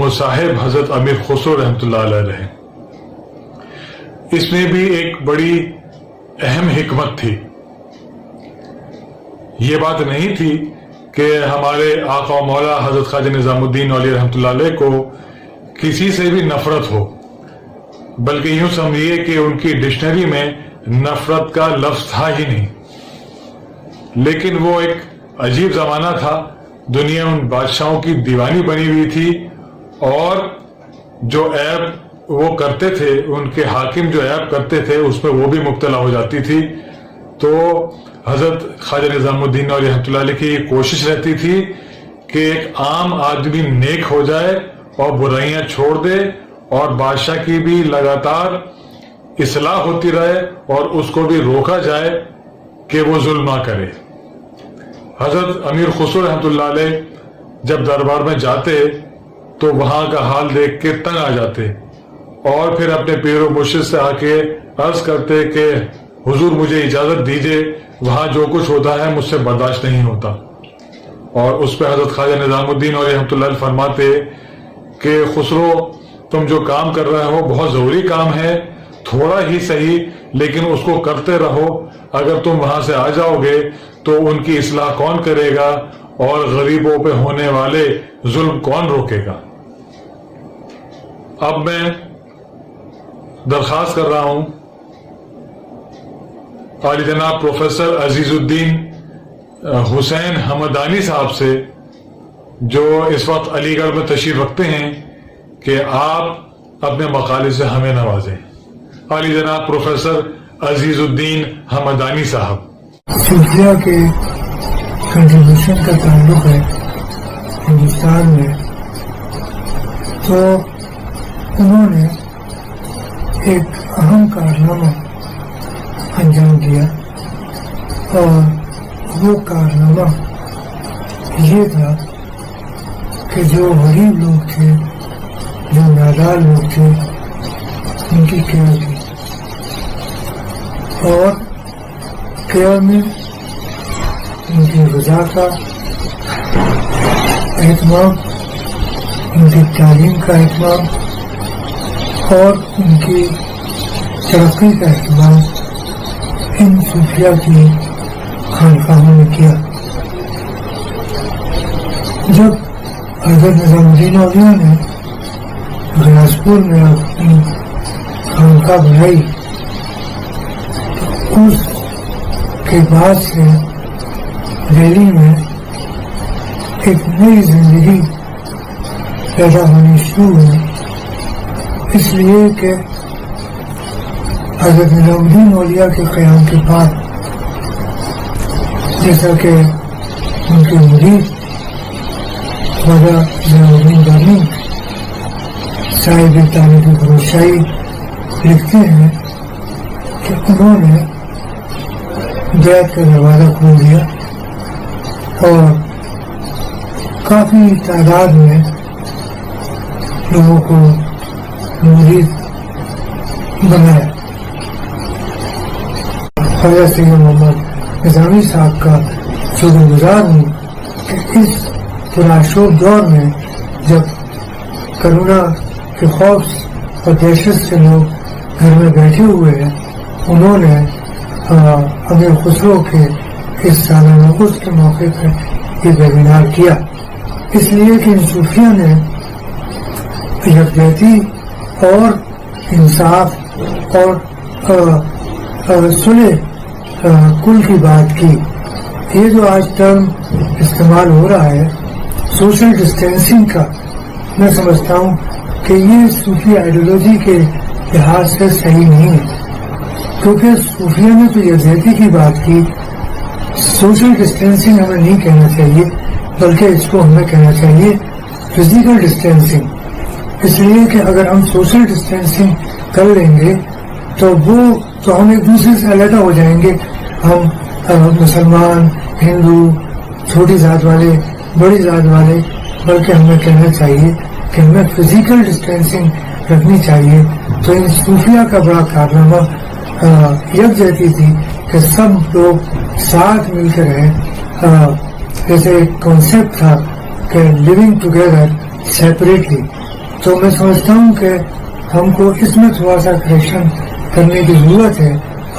مصاحب حضرت امیر خسرو رحمۃ اللہ علیہ رہے. اس میں بھی ایک بڑی اہم حکمت تھی. یہ بات نہیں تھی کہ ہمارے آقا و مولا حضرت خواجہ نظام الدین اولیاء رحمۃ اللہ علیہ کو کسی سے بھی نفرت ہو، بلکہ یوں سمجھیے کہ ان کی ڈکشنری میں نفرت کا لفظ تھا ہی نہیں. لیکن وہ ایک عجیب زمانہ تھا، دنیا ان بادشاہوں کی دیوانی بنی ہوئی تھی اور جو عیب وہ کرتے تھے، ان کے حاکم جو عیب کرتے تھے اس میں وہ بھی مبتلا ہو جاتی تھی. تو حضرت خواجہ نظام الدین اور رحمۃ اللہ علیہ کی کوشش رہتی تھی کہ ایک عام آدمی نیک ہو جائے اور برائیاں چھوڑ دے اور بادشاہ کی بھی لگاتار اصلاح ہوتی رہے اور اس کو بھی روکا جائے کہ وہ ظلم نہ کرے. حضرت امیر خسرو رحمۃ اللہ علیہ جب دربار میں جاتے تو وہاں کا حال دیکھ کے تنگ آ جاتے اور پھر اپنے پیر و مرشد سے آ کے عرض کرتے کہ حضور مجھے اجازت دیجئے، وہاں جو کچھ ہوتا ہے مجھ سے برداشت نہیں ہوتا۔ اور اس پہ حضرت خواجہ نظام الدین اور رحمۃ اللہ علیہ فرماتے کہ خسرو تم جو کام کر رہے ہو بہت ضروری کام ہے، تھوڑا ہی صحیح لیکن اس کو کرتے رہو، اگر تم وہاں سے آ جاؤ گے تو ان کی اصلاح کون کرے گا اور غریبوں پہ ہونے والے ظلم کون روکے گا۔ اب میں درخواست کر رہا ہوں عالی جناب پروفیسر عزیز الدین حسین حمدانی صاحب سے، جو اس وقت علی گڑھ میں تشریف رکھتے ہیں، کہ آپ اپنے مقالے سے ہمیں نوازیں۔ عالی جناب پروفیسر عزیز الدین حمدانی صاحب۔
صوفیہ کے کنٹریبیوشن کا تعلق ہے ہندوستان میں، تو انہوں نے ایک اہم کارنامہ انجام دیا، اور وہ کارنامہ یہ تھا کہ جو غریب لوگ تھے، جو نادار لوگ تھے، ان کی کیئر کی، اور کیئر میں ان کی غذا کا اہتمام، ان کی تعلیم کا اہتمام اور ان کی ترقی کا اہتمام ان صوفیہ کی خانقاہوں نے کیا۔ جب حضرت نظام الدین اولیاء نے غیاث پور میں اپنی خانقاہ بنائی، تو اس کے بعد سے دہلی میں ایک نئی زندگی پیدا ہونی شروع ہوئی، اس لیے کہ حضرت نظام الدین اولیاء کے قیام کے بعد جیسا کہ ان کے مرید خواجہ ضیاء الدین بانی صاحب تاریخ فروشائی لکھتے ہیں کہ انہوں نے بیعت کا دروازہ کھول دیا اور کافی تعداد میں لوگوں کو مرید بنایا۔ خواجہ سید محمد نظامی صاحب کا شکر گزار ہوں کہ اس پرآشوب دور میں جب کرونا کے خوف اور دہشت سے لوگ گھر میں بیٹھے ہوئے ہیں، انہوں نے امیر خسرو کے اس سالانہ عرس کے موقع پر یہ ویبینار کیا، اس لیے کہ ان صوفیہ نے یکجہتی اور انصاف اور صلح کل کی بات کی۔ یہ جو آج ٹرم استعمال ہو رہا ہے سوشل ڈسٹینسنگ کا، میں سمجھتا ہوں کہ یہ صوفی آئیڈیالوجی کے لحاظ سے صحیح نہیں ہے، کیونکہ صوفیہ نے تو یکجہتی کی بات کی۔ سوشل ڈسٹینسنگ ہمیں نہیں کہنا چاہیے، بلکہ اس کو ہمیں کہنا چاہیے فزیکل ڈسٹینسنگ، اس لیے کہ اگر ہم سوشل ڈسٹینسنگ کر لیں گے تو ہم ایک دوسرے سے علیحدہ ہو جائیں گے۔ ہم مسلمان، ہندو، چھوٹی ذات والے، بڑی ذات والے، بلکہ ہمیں کہنا چاہیے کہ ہمیں فزیکل ڈسٹینسنگ رکھنی چاہیے۔ تو ان صوفیہ کا بڑا کارنامہ یکجہتی تھی کہ سب لوگ ساتھ مل کر رہیں، جیسے ایک کانسیپٹ تھا کہ لیونگ ٹوگیدر سیپریٹلی۔ تو میں سمجھتا ہوں کہ ہم کو اس میں تھوڑا سا کریکشن کرنے کی ضرورت ہے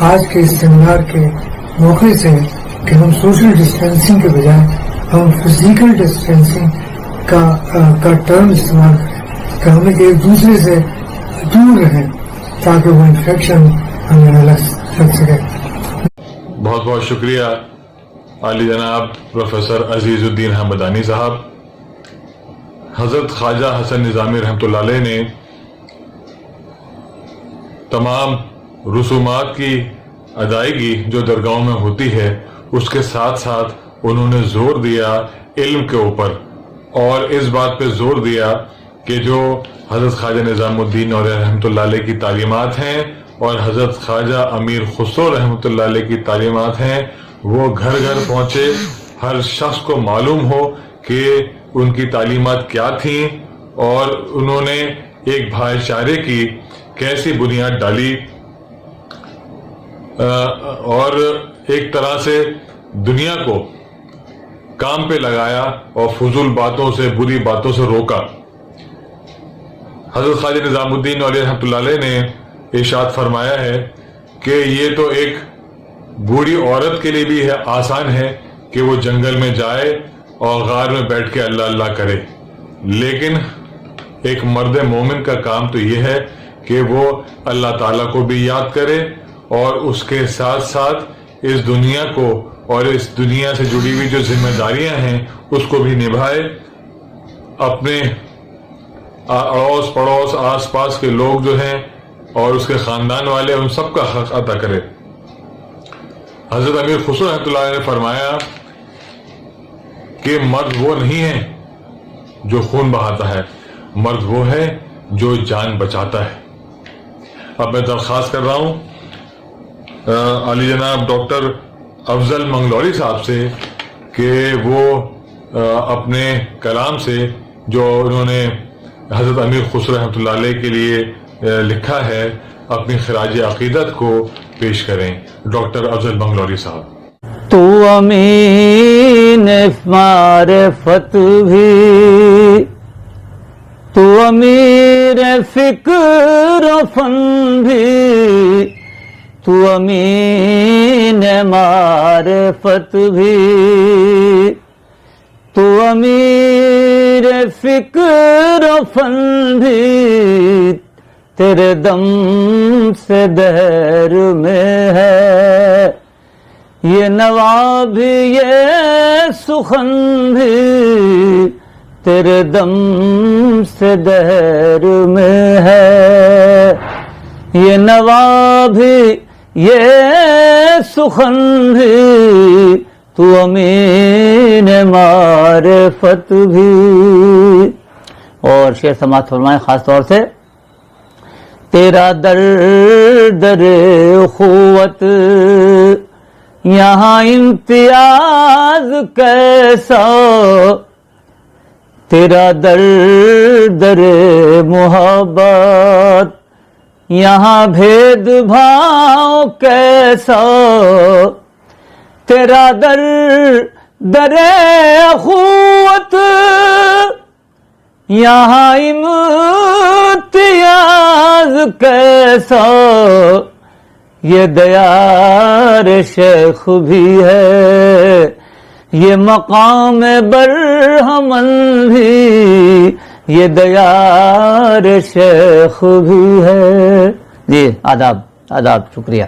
آج کے اس سیمینار کے موقع سے، کہ ہم سوشل ڈسٹینسنگ کے بجائے ہم فزیکل ڈسٹینسنگ کا ٹرم استعمال کریں، کہ ہمیں ایک دوسرے سے دور رہیں تاکہ وہ انفیکشن ہمیں نہ لگ سکے۔
بہت بہت شکریہ عالی جناب پروفیسر عزیز الدین حمدانی صاحب۔ حضرت خواجہ حسن نظامی رحمۃ اللہ علیہ نے تمام رسومات کی ادائیگی جو درگاہوں میں ہوتی ہے اس کے ساتھ ساتھ انہوں نے زور دیا علم کے اوپر، اور اس بات پہ زور دیا کہ جو حضرت خواجہ نظام الدین اور رحمۃ اللہ علیہ کی تعلیمات ہیں اور حضرت خواجہ امیر خسرو رحمۃ اللہ علیہ کی تعلیمات ہیں وہ گھر گھر پہنچے، ہر شخص کو معلوم ہو کہ ان کی تعلیمات کیا تھیں اور انہوں نے ایک بھائی چارے کی کیسی بنیاد ڈالی۔ اور ایک طرح سے دنیا کو کام پہ لگایا اور فضول باتوں سے، بری باتوں سے روکا۔ حضرت خواجہ نظام الدین علیہ رحمۃ اللہ علیہ نے ارشاد فرمایا ہے کہ یہ تو ایک بوڑھی عورت کے لیے بھی ہے آسان ہے کہ وہ جنگل میں جائے اور غار میں بیٹھ کے اللہ اللہ کرے، لیکن ایک مرد مومن کا کام تو یہ ہے کہ وہ اللہ تعالیٰ کو بھی یاد کرے اور اس کے ساتھ ساتھ اس دنیا کو اور اس دنیا سے جڑی ہوئی جو ذمہ داریاں ہیں اس کو بھی نبھائے، اپنے اڑوس پڑوس آس پاس کے لوگ جو ہیں اور اس کے خاندان والے ان سب کا حق ادا کرے۔ حضرت امیر خسرو رحمۃ اللہ علیہ نے فرمایا کہ مرد وہ نہیں ہے جو خون بہاتا ہے، مرد وہ ہے جو جان بچاتا ہے۔ اب میں درخواست کر رہا ہوں علی جناب ڈاکٹر افضل منگلوری صاحب سے کہ وہ اپنے کلام سے جو انہوں نے حضرت امیر خسرو رحمۃ اللہ علیہ کے لیے لکھا ہے اپنی خراج عقیدت کو پیش کریں۔ ڈاکٹر افضل منگلوری صاحب۔
تو امین معرفت بھی، تو امیر فکر و فن بھی، تو امین معرفت بھی، تو امیر فکر و فن بھی، تیرے دم سے دہر میں ہے یہ نوا بھی یہ سخن بھی، تیرے دم سے دہر میں ہے یہ نوا بھی یہ سخن بھی، تو امین معرفت بھی۔ اور شعر سماعت فرمائیں خاص طور سے، تیرا در در اخوت یہاں امتیاز کیسا، تیرا در در محبت یہاں بھید بھاؤ کیسا، تیرا در در اخوت یہاں امتیاز کیسا، یہ دیار شیخ بھی ہے یہ مقام برہمن بھی، یہ دیار شیخ بھی ہے۔ جی آداب آداب، شکریہ۔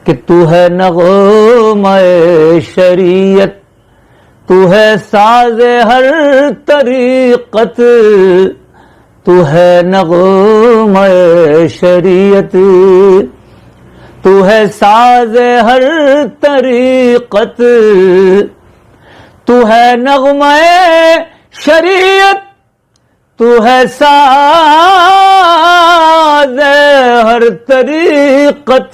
کہ تو ہے نغمہ شریعت، تو ہے ساز ہر طریقت، تو ہے نغمہ شریعت، تو ہے ساز ہر طریقت، تو ہے نغمہ شریعت، تو ہے ساز ہر طریقت،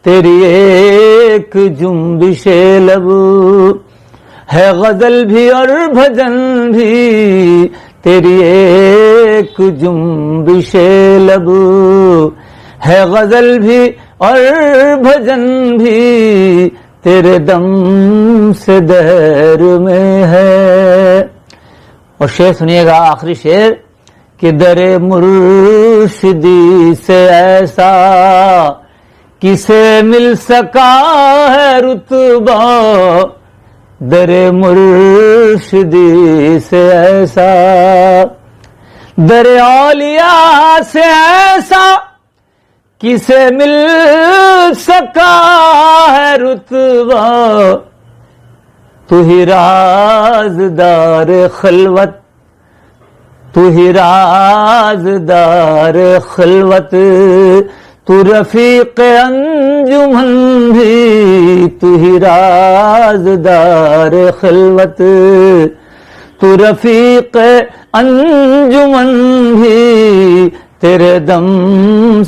تیری ایک جنبش لب ہے غزل بھی اور بھجن بھی، تیری ایک جنبش لب ہے غزل بھی اور بھجن بھی، تیرے دم سے دہر میں ہے۔ اور شعر سنیے گا آخری شعر کہ در مرشدی سے ایسا کسے مل سکا ہے رتبہ، در مرشدی سے ایسا، در اولیاء سے ایسا کسے مل سکا ہے رتبہ، تو ہی رازدار خلوت، تو ہی رازدار خلوت، تو رفیق انجمن بھی، تو ہی رازدار خلوت، تو رفیق انجمن بھی، تیرے دم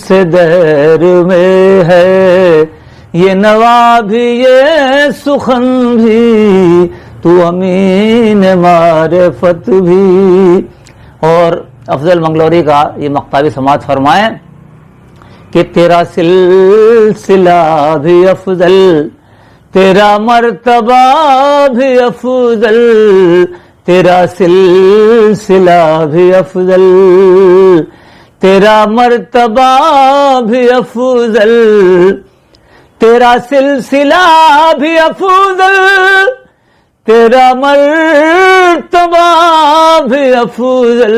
سے دہر میں ہے یہ نوا بھی یہ سخن بھی، تو امین معرفت بھی۔ اور افضل منگلوری کا یہ مقطع بھی سماعت فرمائیں کہ تیرا سلسلہ بھی افضل، تیرا مرتبہ بھی افضل، تیرا سلسلہ بھی افضل، تیرا مرتبہ بھی افضل، تیرا سلسلہ بھی افضل، تیرا مرتبہ بھی افضل،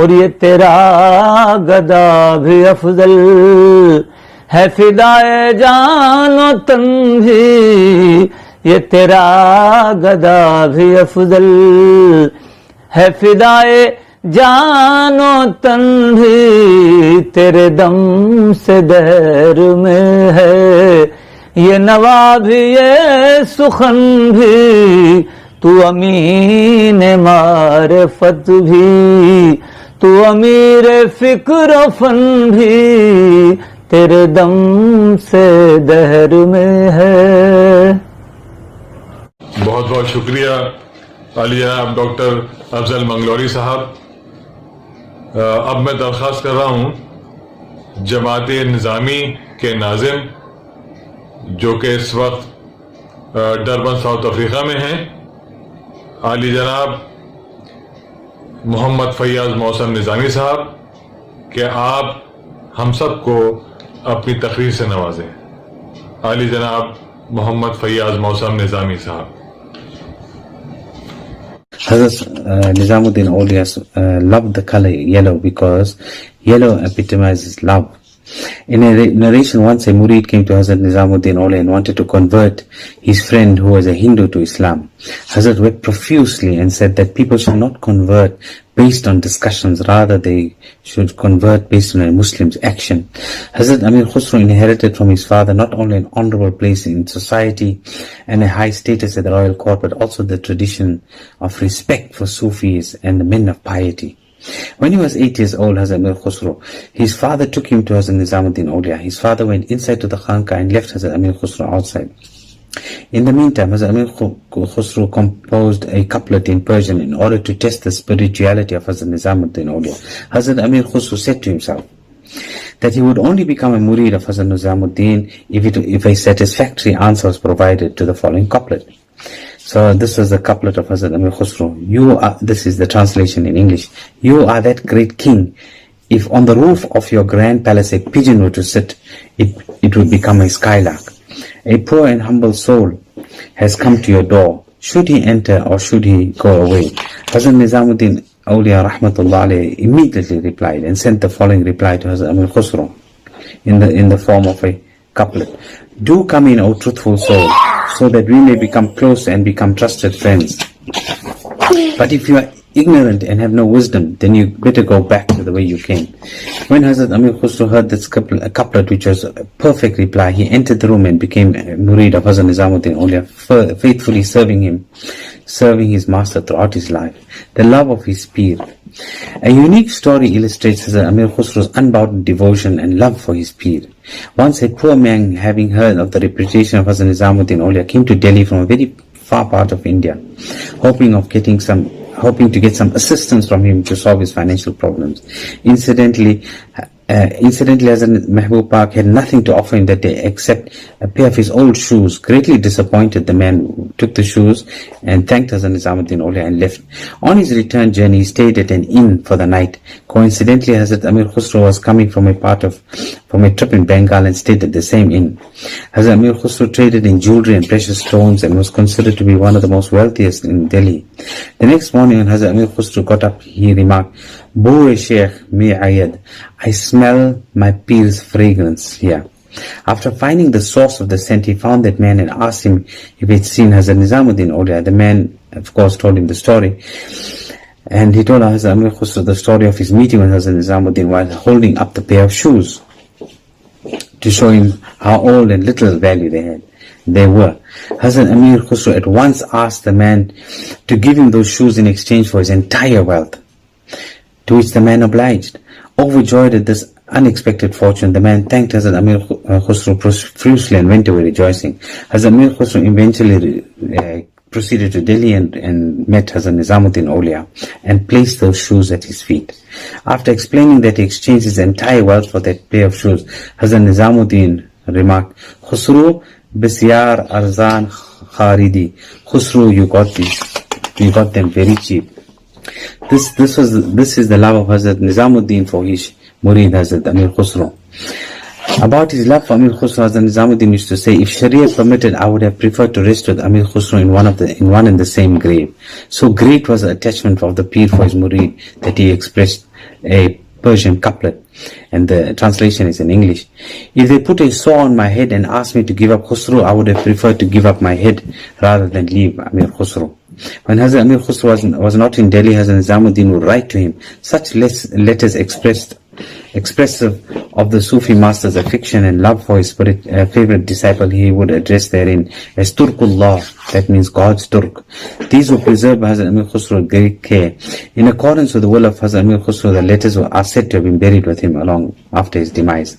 اور یہ تیرا گدا بھی افضل ہے، فدائے جان و تن بھی یہ تیرا گدا بھی افضل ہے، فدائے جان و تن بھی تیرے دم سے دہر میں ہے، یہ نوا بھی یہ سخن بھی، تو امین معرفت بھی، تو امیر فکر و فن بھی تیرے دم سے دہر میں ہے۔
بہت بہت شکریہ عالی جناب ڈاکٹر افضل منگلوری صاحب۔ اب میں درخواست کر رہا ہوں جماعت نظامی کے ناظم جو کہ اس وقت ڈربن ساؤتھ افریقہ میں ہیں، عالی جناب محمد فیاض محسن نظامی صاحب، کہ آپ ہم سب کو اپنی تقریر سے نوازیں۔ عالی جناب محمد فیاض محسن نظامی صاحب۔
Hazrat Nizamuddin Aulia loved the color yellow because yellow epitomizes love. In a narration, once a murid came to Hazrat Nizamuddin Aulia and wanted to convert his friend who was a Hindu to Islam. Hazrat wept profusely and said that people should not convert based on discussions, rather they should convert based on a Muslim's action. Hazrat Amir Khusro inherited from his father not only an honorable place in society and a high status at the royal court, but also the tradition of respect for Sufis and the men of piety. When he was 8 years old, Hazrat Amir Khusro, his father took him to Hazrat Nizamuddin Aulia. His father went inside to the Khanqa and left Hazrat Amir Khusro outside. In the meantime, Hazrat Amir Khusro composed a couplet in Persian in order to test the spirituality of Hazrat Nizamuddin Aulia. Hazrat Amir Khusro said to himself that he would only become a murid of Hazrat Nizamuddin if a satisfactory answer was provided to the following couplet. So this was the couplet of Hazrat Amir Khusro. This is the translation in English. You are that great king. If on the roof of your grand palace a pigeon were to sit, it would become a skylark. A poor and humble soul has come to your door. Should he enter or should he go away? Hazrat Nizamuddin Aulia Rahmatullah Alayhi immediately replied and sent the following reply to Hazrat Amir Khusro in the form of a couplet. Do come in, O truthful soul, so that we may become close and become trusted friends. But if you are ignorant and have no wisdom, then you better go back to the way you came. When Hazrat Amir Khusro heard this couplet, which was a perfect reply, he entered the room and became a murid of Hazrat Nizamuddin Aulia, faithfully serving his master throughout his life. The love of his peer. A unique story illustrates Hazrat Amir Khusro's unbounded devotion and love for his peer. Once a poor man, having heard of the reputation of Hazrat Nizamuddin Aulia, came to Delhi from a very far part of India, hoping to get some assistance from him to solve his financial problems. Incidentally, Hazrat Mehboob Pak had nothing to offer him that day except a pair of his old shoes. Greatly disappointed, the man took the shoes and thanked Hazrat Nizamuddin Aulia and left. On his return journey, he stayed at an inn for the night. Coincidentally, Hazrat Amir Khusro was coming from a trip in Bengal and stayed at the same inn. Hazrat Amir Khusro traded in jewelry and precious stones and was considered to be one of the most wealthiest in Delhi. The next morning, when Hazrat Amir Khusro got up, he remarked, "Bure Sheikh me ayad, I smell my peer's fragrance here." After finding the source of the scent, he found that man and asked him if he had seen Hazrat Nizamuddin Aulia. The man, of course, told him the story. And he told Hazrat Amir Khusro the story of his meeting with Hazrat Nizamuddin while holding up the pair of shoes to show him how old and little value they were. Hazrat Amir Khusro at once asked the man to give him those shoes in exchange for his entire wealth, to which the man obliged. Overjoyed at this unexpected fortune, the man thanked Hazrat Amir Khusro profusely and went away rejoicing. Hazrat Amir Khusro eventually proceeded to Delhi and met Hazrat Nizamuddin Aulia and placed those shoes at his feet. After explaining that he exchanged his entire wealth for that pair of shoes, Hazrat Nizamuddin remarked, Khusru bisyar arzan kharidi. Khusru, you got them very cheap. This is the love of Hazrat Nizamuddin for his murid Hazrat Amir Khusru. About his love for Amir Khusru, Hazrat Nizamuddin used to say, if Sharia permitted, I would have preferred to rest with Amir Khusru in one and the same grave. So great was the attachment of the Pir for his murid that he expressed a Persian couplet, and the translation is in English. If they put a saw on my head and asked me to give up Khusru, I would have preferred to give up my head rather than leave Amir Khusru. When Hazrat Amir Khusru was not in Delhi, Hazrat Nizamuddin would write to him such letters expressive of the Sufi master's affection and love for his favorite disciple. He would address therein as Turkullah, that means God's Turk. These were preserved by Hazrat Amir Khusru with great care. In accordance with the will of Hazrat Amir Khusru, the letters are said to have been buried with him along after his demise.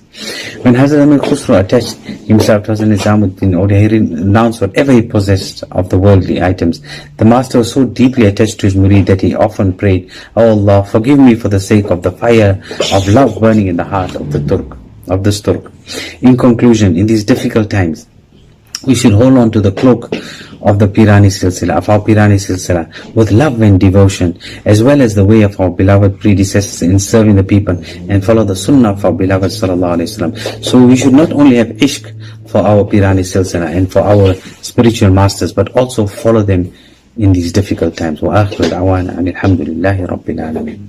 When Hazrat Amir Khusru attached himself to Hazrat Nizamuddin Aulia, he renounced whatever he possessed of the worldly items. The master was so deeply attached to his murid that he often prayed, "O Allah, forgive me for the sake of the fire of love burning in the heart of this Turk." In conclusion, in these difficult times, we should hold on to the cloak of the Pirani Silsila, of our Pirani Silsila, with love and devotion, as well as the way of our beloved predecessors in serving the people, and follow the sunnah of our beloved Sallallahu Alaihi Wasallam. So we should not only have ishq for our Pirani Silsila and for our spiritual masters, but also follow them in these difficult times. Wa akhiru da'wana alhamdulillahi rabbil alamin.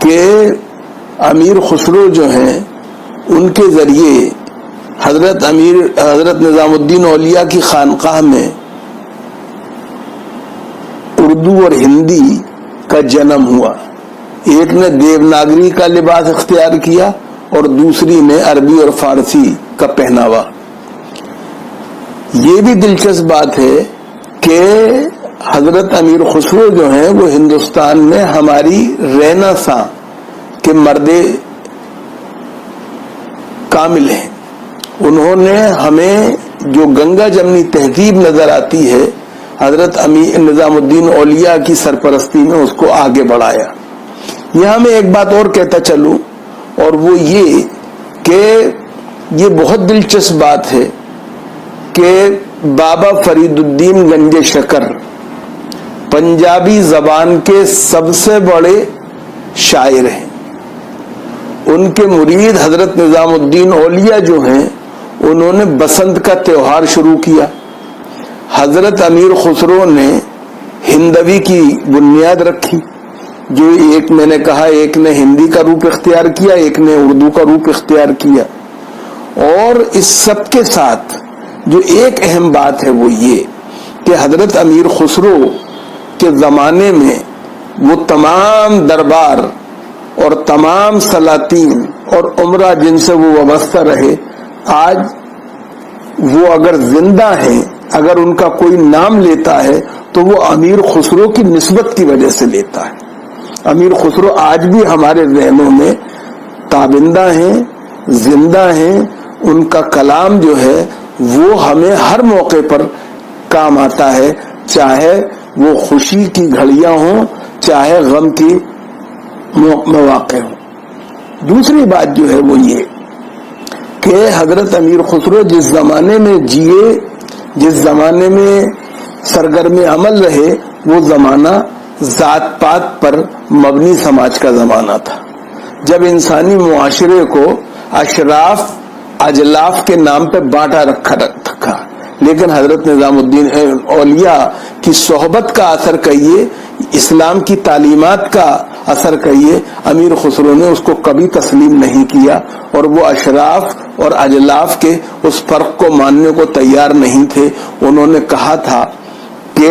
کہ امیر خسرو جو ہیں ان کے ذریعے حضرت نظام الدین اولیاء کی خانقاہ میں اردو اور ہندی کا جنم ہوا. ایک نے دیوناگری کا لباس اختیار کیا اور دوسری نے عربی اور فارسی کا پہناوا. یہ بھی دلچسپ بات ہے کہ حضرت امیر خسرو جو ہیں وہ ہندوستان میں ہماری رینساں کے مرد کامل ہیں. انہوں نے ہمیں جو گنگا جمنی تہذیب نظر آتی ہے حضرت نظام الدین اولیاء کی سرپرستی میں اس کو آگے بڑھایا. یہاں میں ایک بات اور کہتا چلوں اور وہ یہ کہ یہ بہت دلچسپ بات ہے کہ بابا فرید الدین گنج شکر پنجابی زبان کے سب سے بڑے شاعر ہیں. ان کے مرید حضرت نظام الدین اولیاء جو ہیں انہوں نے بسنت کا تہوار شروع کیا. حضرت امیر خسرو نے ہندوی کی بنیاد رکھی، جو ایک میں نے کہا ایک نے ہندی کا روپ اختیار کیا، ایک نے اردو کا روپ اختیار کیا. اور اس سب کے ساتھ جو ایک اہم بات ہے وہ یہ کہ حضرت امیر خسرو کے زمانے میں وہ تمام دربار اور تمام سلاطین اور عمرہ جن سے وہ وابستہ رہے آج وہ اگر زندہ ہیں، اگر ان کا کوئی نام لیتا ہے تو وہ امیر خسرو کی نسبت کی وجہ سے لیتا ہے. امیر خسرو آج بھی ہمارے ذہنوں میں تابندہ ہیں، زندہ ہیں. ان کا کلام جو ہے وہ ہمیں ہر موقع پر کام آتا ہے، چاہے وہ خوشی کی گھڑیاں ہوں چاہے غم کی مواقع ہوں. دوسری بات جو ہے وہ یہ کہ حضرت امیر خسرو جس زمانے میں جیے، جس زمانے میں سرگرم عمل رہے، وہ زمانہ ذات پات پر مبنی سماج کا زمانہ تھا، جب انسانی معاشرے کو اشراف اجلاف کے نام پہ بانٹا رکھا. لیکن حضرت نظام الدین اولیاء کی صحبت کا اثر کہیے، اسلام کی تعلیمات کا اثر کہیے، امیر خسرو نے اس کو کبھی تسلیم نہیں کیا اور وہ اشراف اور اجلاف کے اس فرق کو ماننے کو تیار نہیں تھے. انہوں نے کہا تھا کہ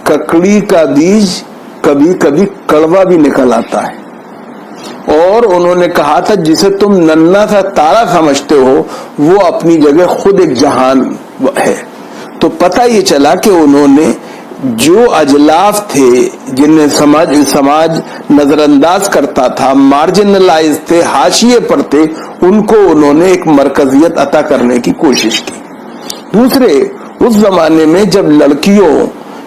ککڑی کا بیج کبھی کبھی کڑوا بھی نکل آتا ہے، اور انہوں نے کہا تھا جسے تم ننھا سا تارا سمجھتے ہو وہ اپنی جگہ خود ایک جہان ہے. تو پتہ یہ چلا کہ انہوں نے جو اجلاف تھے جنہیں سماج نظر انداز کرتا تھا، مارجنلائز تھے، حاشیے پر تھے، ان کو انہوں نے ایک مرکزیت عطا کرنے کی کوشش کی. دوسرے، اس زمانے میں جب لڑکیوں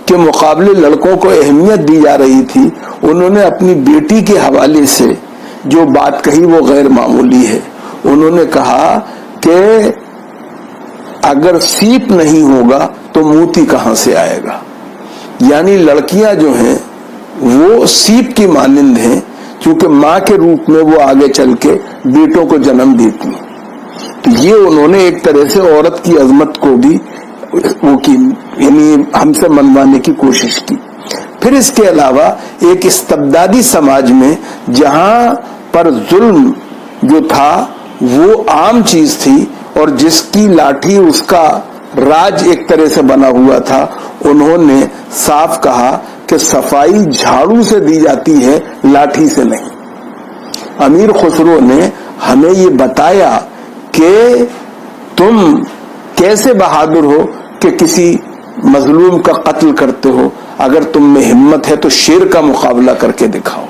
کے مقابلے لڑکوں کو اہمیت دی جا رہی تھی، انہوں نے اپنی بیٹی کے حوالے سے جو بات کہی وہ غیر معمولی ہے. انہوں نے کہا کہ اگر سیپ نہیں ہوگا تو موتی کہاں سے آئے گا. یعنی لڑکیاں جو ہیں وہ سیپ کی مانند ہیں، چونکہ ماں کے روپ میں وہ آگے چل کے بیٹوں کو جنم دیتی ہیں. تو یہ انہوں نے ایک طرح سے عورت کی عظمت کو بھی وہ کی، یعنی ہم سے منوانے کی کوشش کی. پھر اس کے علاوہ ایک استبدادی سماج میں جہاں پر ظلم جو تھا وہ عام چیز تھی اور جس کی لاٹھی اس کا راج ایک طرح سے بنا ہوا تھا، انہوں نے صاف کہا کہ صفائی جھاڑو سے دی جاتی ہے، لاٹھی سے نہیں. امیر خسرو نے ہمیں یہ بتایا کہ تم کیسے بہادر ہو کہ کسی مظلوم کا قتل کرتے ہو، اگر تم میں ہمت ہے تو شیر کا مقابلہ کر کے دکھاؤ.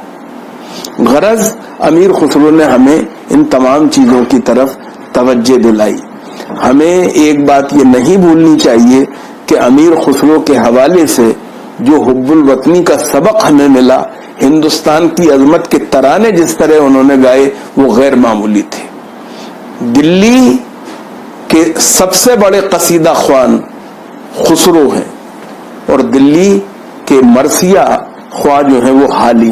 غرض امیر خسرو نے ہمیں ان تمام چیزوں کی طرف توجہ دلائی. ہمیں ایک بات یہ نہیں بھولنی چاہیے کہ امیر خسرو کے حوالے سے جو حب الوطنی کا سبق ہمیں ملا، ہندوستان کی عظمت کے ترانے جس طرح انہوں نے گائے وہ غیر معمولی تھے. دلی کے سب سے بڑے قصیدہ خوان خسرو ہیں اور دلی کے مرثیہ خواہ جو ہیں وہ حالی.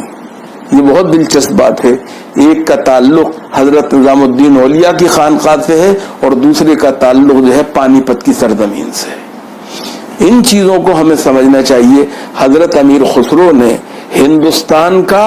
یہ بہت دلچسپ بات ہے. ایک کا تعلق حضرت نظام الدین اولیاء کی خانقاہ سے ہے اور دوسرے کا تعلق جو ہے پانی پت کی سرزمین سے ہے. ان چیزوں کو ہمیں سمجھنا چاہیے. حضرت امیر خسرو نے ہندوستان کا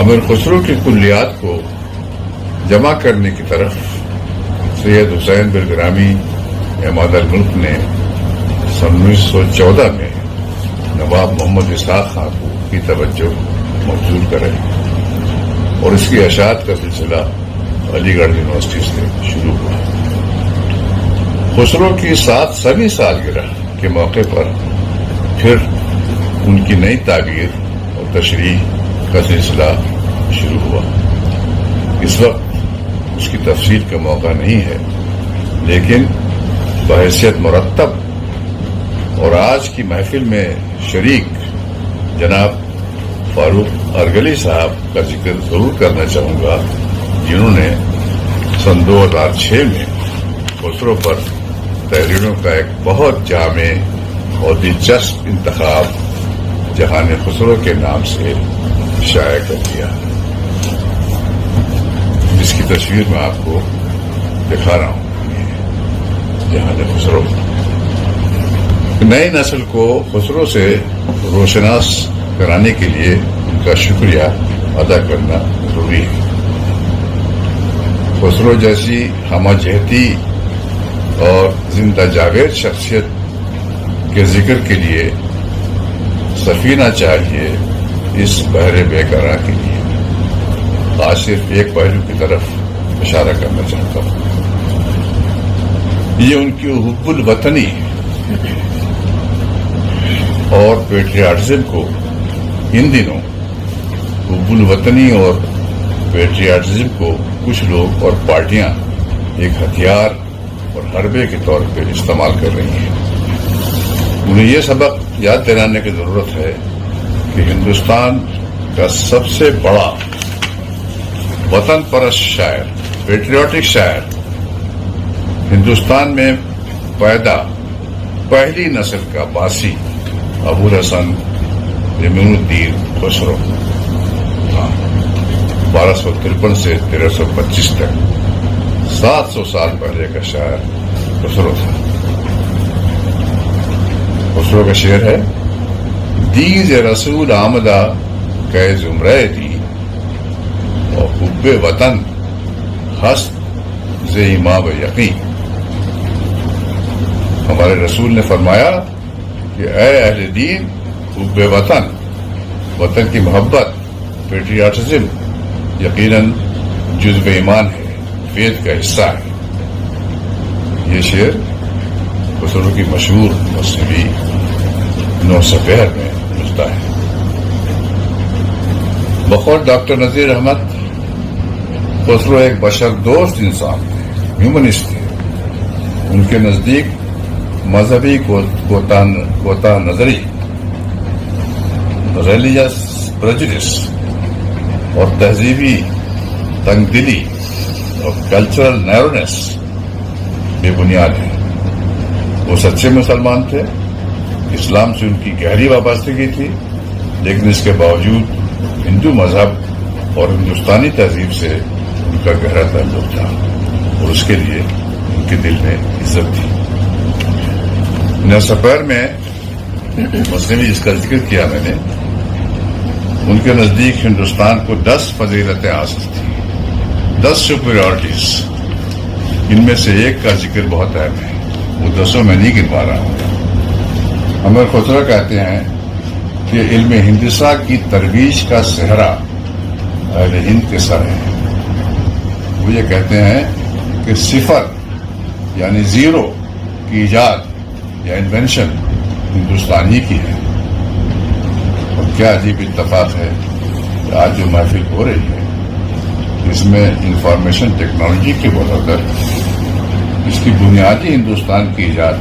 امیر خسرو کی کلیات کو جمع کرنے کی طرف سید حسین برگرامی عماد الملک نے 1914 میں نواب محمد اسحاق خان کی توجہ مبذول کرائی اور اس کی اشاعت کا سلسلہ علی گڑھ یونیورسٹی سے شروع ہوا. خسرو کی 700ویں سالگرہ کے موقع پر پھر ان کی نئی تعبیر اور تشریح کا سلسلہ شروع ہوا. اس وقت اس کی تفصیل کا موقع نہیں ہے، لیکن بحیثیت مرتب اور آج کی محفل میں شریک جناب فاروق ارگلی صاحب کا ذکر ضرور کرنا چاہوں گا، جنہوں نے سن 2006 میں خسرو پر تحریروں کا ایک بہت جامع اور دلچسپ انتخاب جہان خسرو کے نام سے شائع کر دیا، جس کی تصویر میں آپ کو دکھا رہا ہوں. جہان خسرو نئی نسل کو خسرو سے روشناس کرانے کے لیے ان کا شکریہ ادا کرنا ضروری ہے. خسرو جیسی ہمہ جہتی اور زندہ جاوید شخصیت کے ذکر کے لیے سفینہ چاہیے اس بحر بے قرار کے لیے. آج صرف ایک پہلو کی طرف اشارہ کرنا چاہتا ہوں. یہ ان کی حب الوطنی اور پیٹریاٹزم کو ان دنوں حب الوطنی اور پیٹریاٹزم کو کچھ لوگ اور پارٹیاں ایک ہتھیار اور حربے کے طور پر استعمال کر رہی ہیں. انہیں یہ سبق یاد دلانے کی ضرورت ہے کہ ہندوستان کا سب سے بڑا وطن پرست شاعر، پیٹریوٹک شاعر، ہندوستان میں پیدا پہلی نسل کا باسی ابوالحسن امین الدین خسرو 1253 سے 1325 تک 700 سال پہلے کا شاعر خسرو تھا. خسرو کا شعر ہے: دیز رسول آمدہ کہ زمرہ دی اور حب وطن ہست ز امام یقین. ہمارے رسول نے فرمایا کہ اے اہل دین، حب وطن، وطن کی محبت، پیٹریاٹزم یقیناً جزو ایمان ہے، فیض کا حصہ ہے. یہ شعر خسرو کی مشہور مثنوی نو سپہر میں ملتا ہے. بقول ڈاکٹر نذیر احمد، خسرو ایک بشر دوست انسان تھے، ہیومنسٹ تھے. ان کے نزدیک مذہبی کوتاہ نظری، ریلیجس پریجڈس اور تہذیبی تنگ دلی اور کلچرل نیرونیس بے بنیاد ہے. وہ سچے مسلمان تھے، اسلام سے ان کی گہری وابستگی تھی، لیکن اس کے باوجود ہندو مذہب اور ہندوستانی تہذیب سے ان کا گہرا تعلق تھا اور اس کے لیے ان کے دل میں عزت تھی. سپیر میں مثنوی جس کا ذکر کیا میں نے، ان کے نزدیک ہندوستان کو 10 فضیلتیں حاصل تھیں، 10 سپیریورٹیز. ان میں سے ایک کا ذکر بہت اہم ہے، وہ 10 میں نہیں گنوا رہا ہوں. امیر خسرو کہتے ہیں کہ علم ہندسہ کی ترویج کا صحرا اہل ہند کے سر ہے. وہ یہ کہتے ہیں کہ صفر یعنی زیرو کی ایجاد یا انوینشن ہندوستان ہی کی ہے. اور کیا عجیب اتفاق ہے کہ آج جو محفل ہو رہی ہے اس میں انفارمیشن ٹیکنالوجی کے بدولت اس کی بنیادی ہندوستان کی ایجاد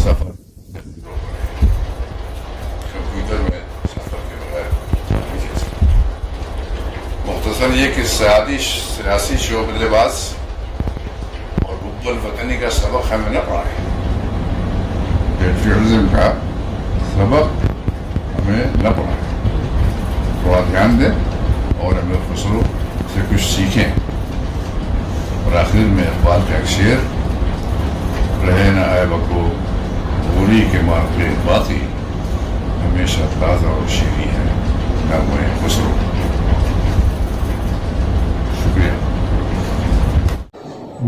سفر کمپیوٹر میں سفر کے بغیر. مختصر یہ کہ سیاسی شعب لباس اور حب الوطنی کا سبق ہمیں نہ پڑھائے، پیٹریوٹزم کا سبق ہمیں نہ پڑھائے. تھوڑا دھیان دیں اور امیر خسرو سے کچھ سیکھیں. اور آخر میں اقبال کا ایک شعر: رہے نہ اے بکو بولی کے مارکے باقی، ہمیشہ تازہ اور شیریں ہے نغمۂ خسرو.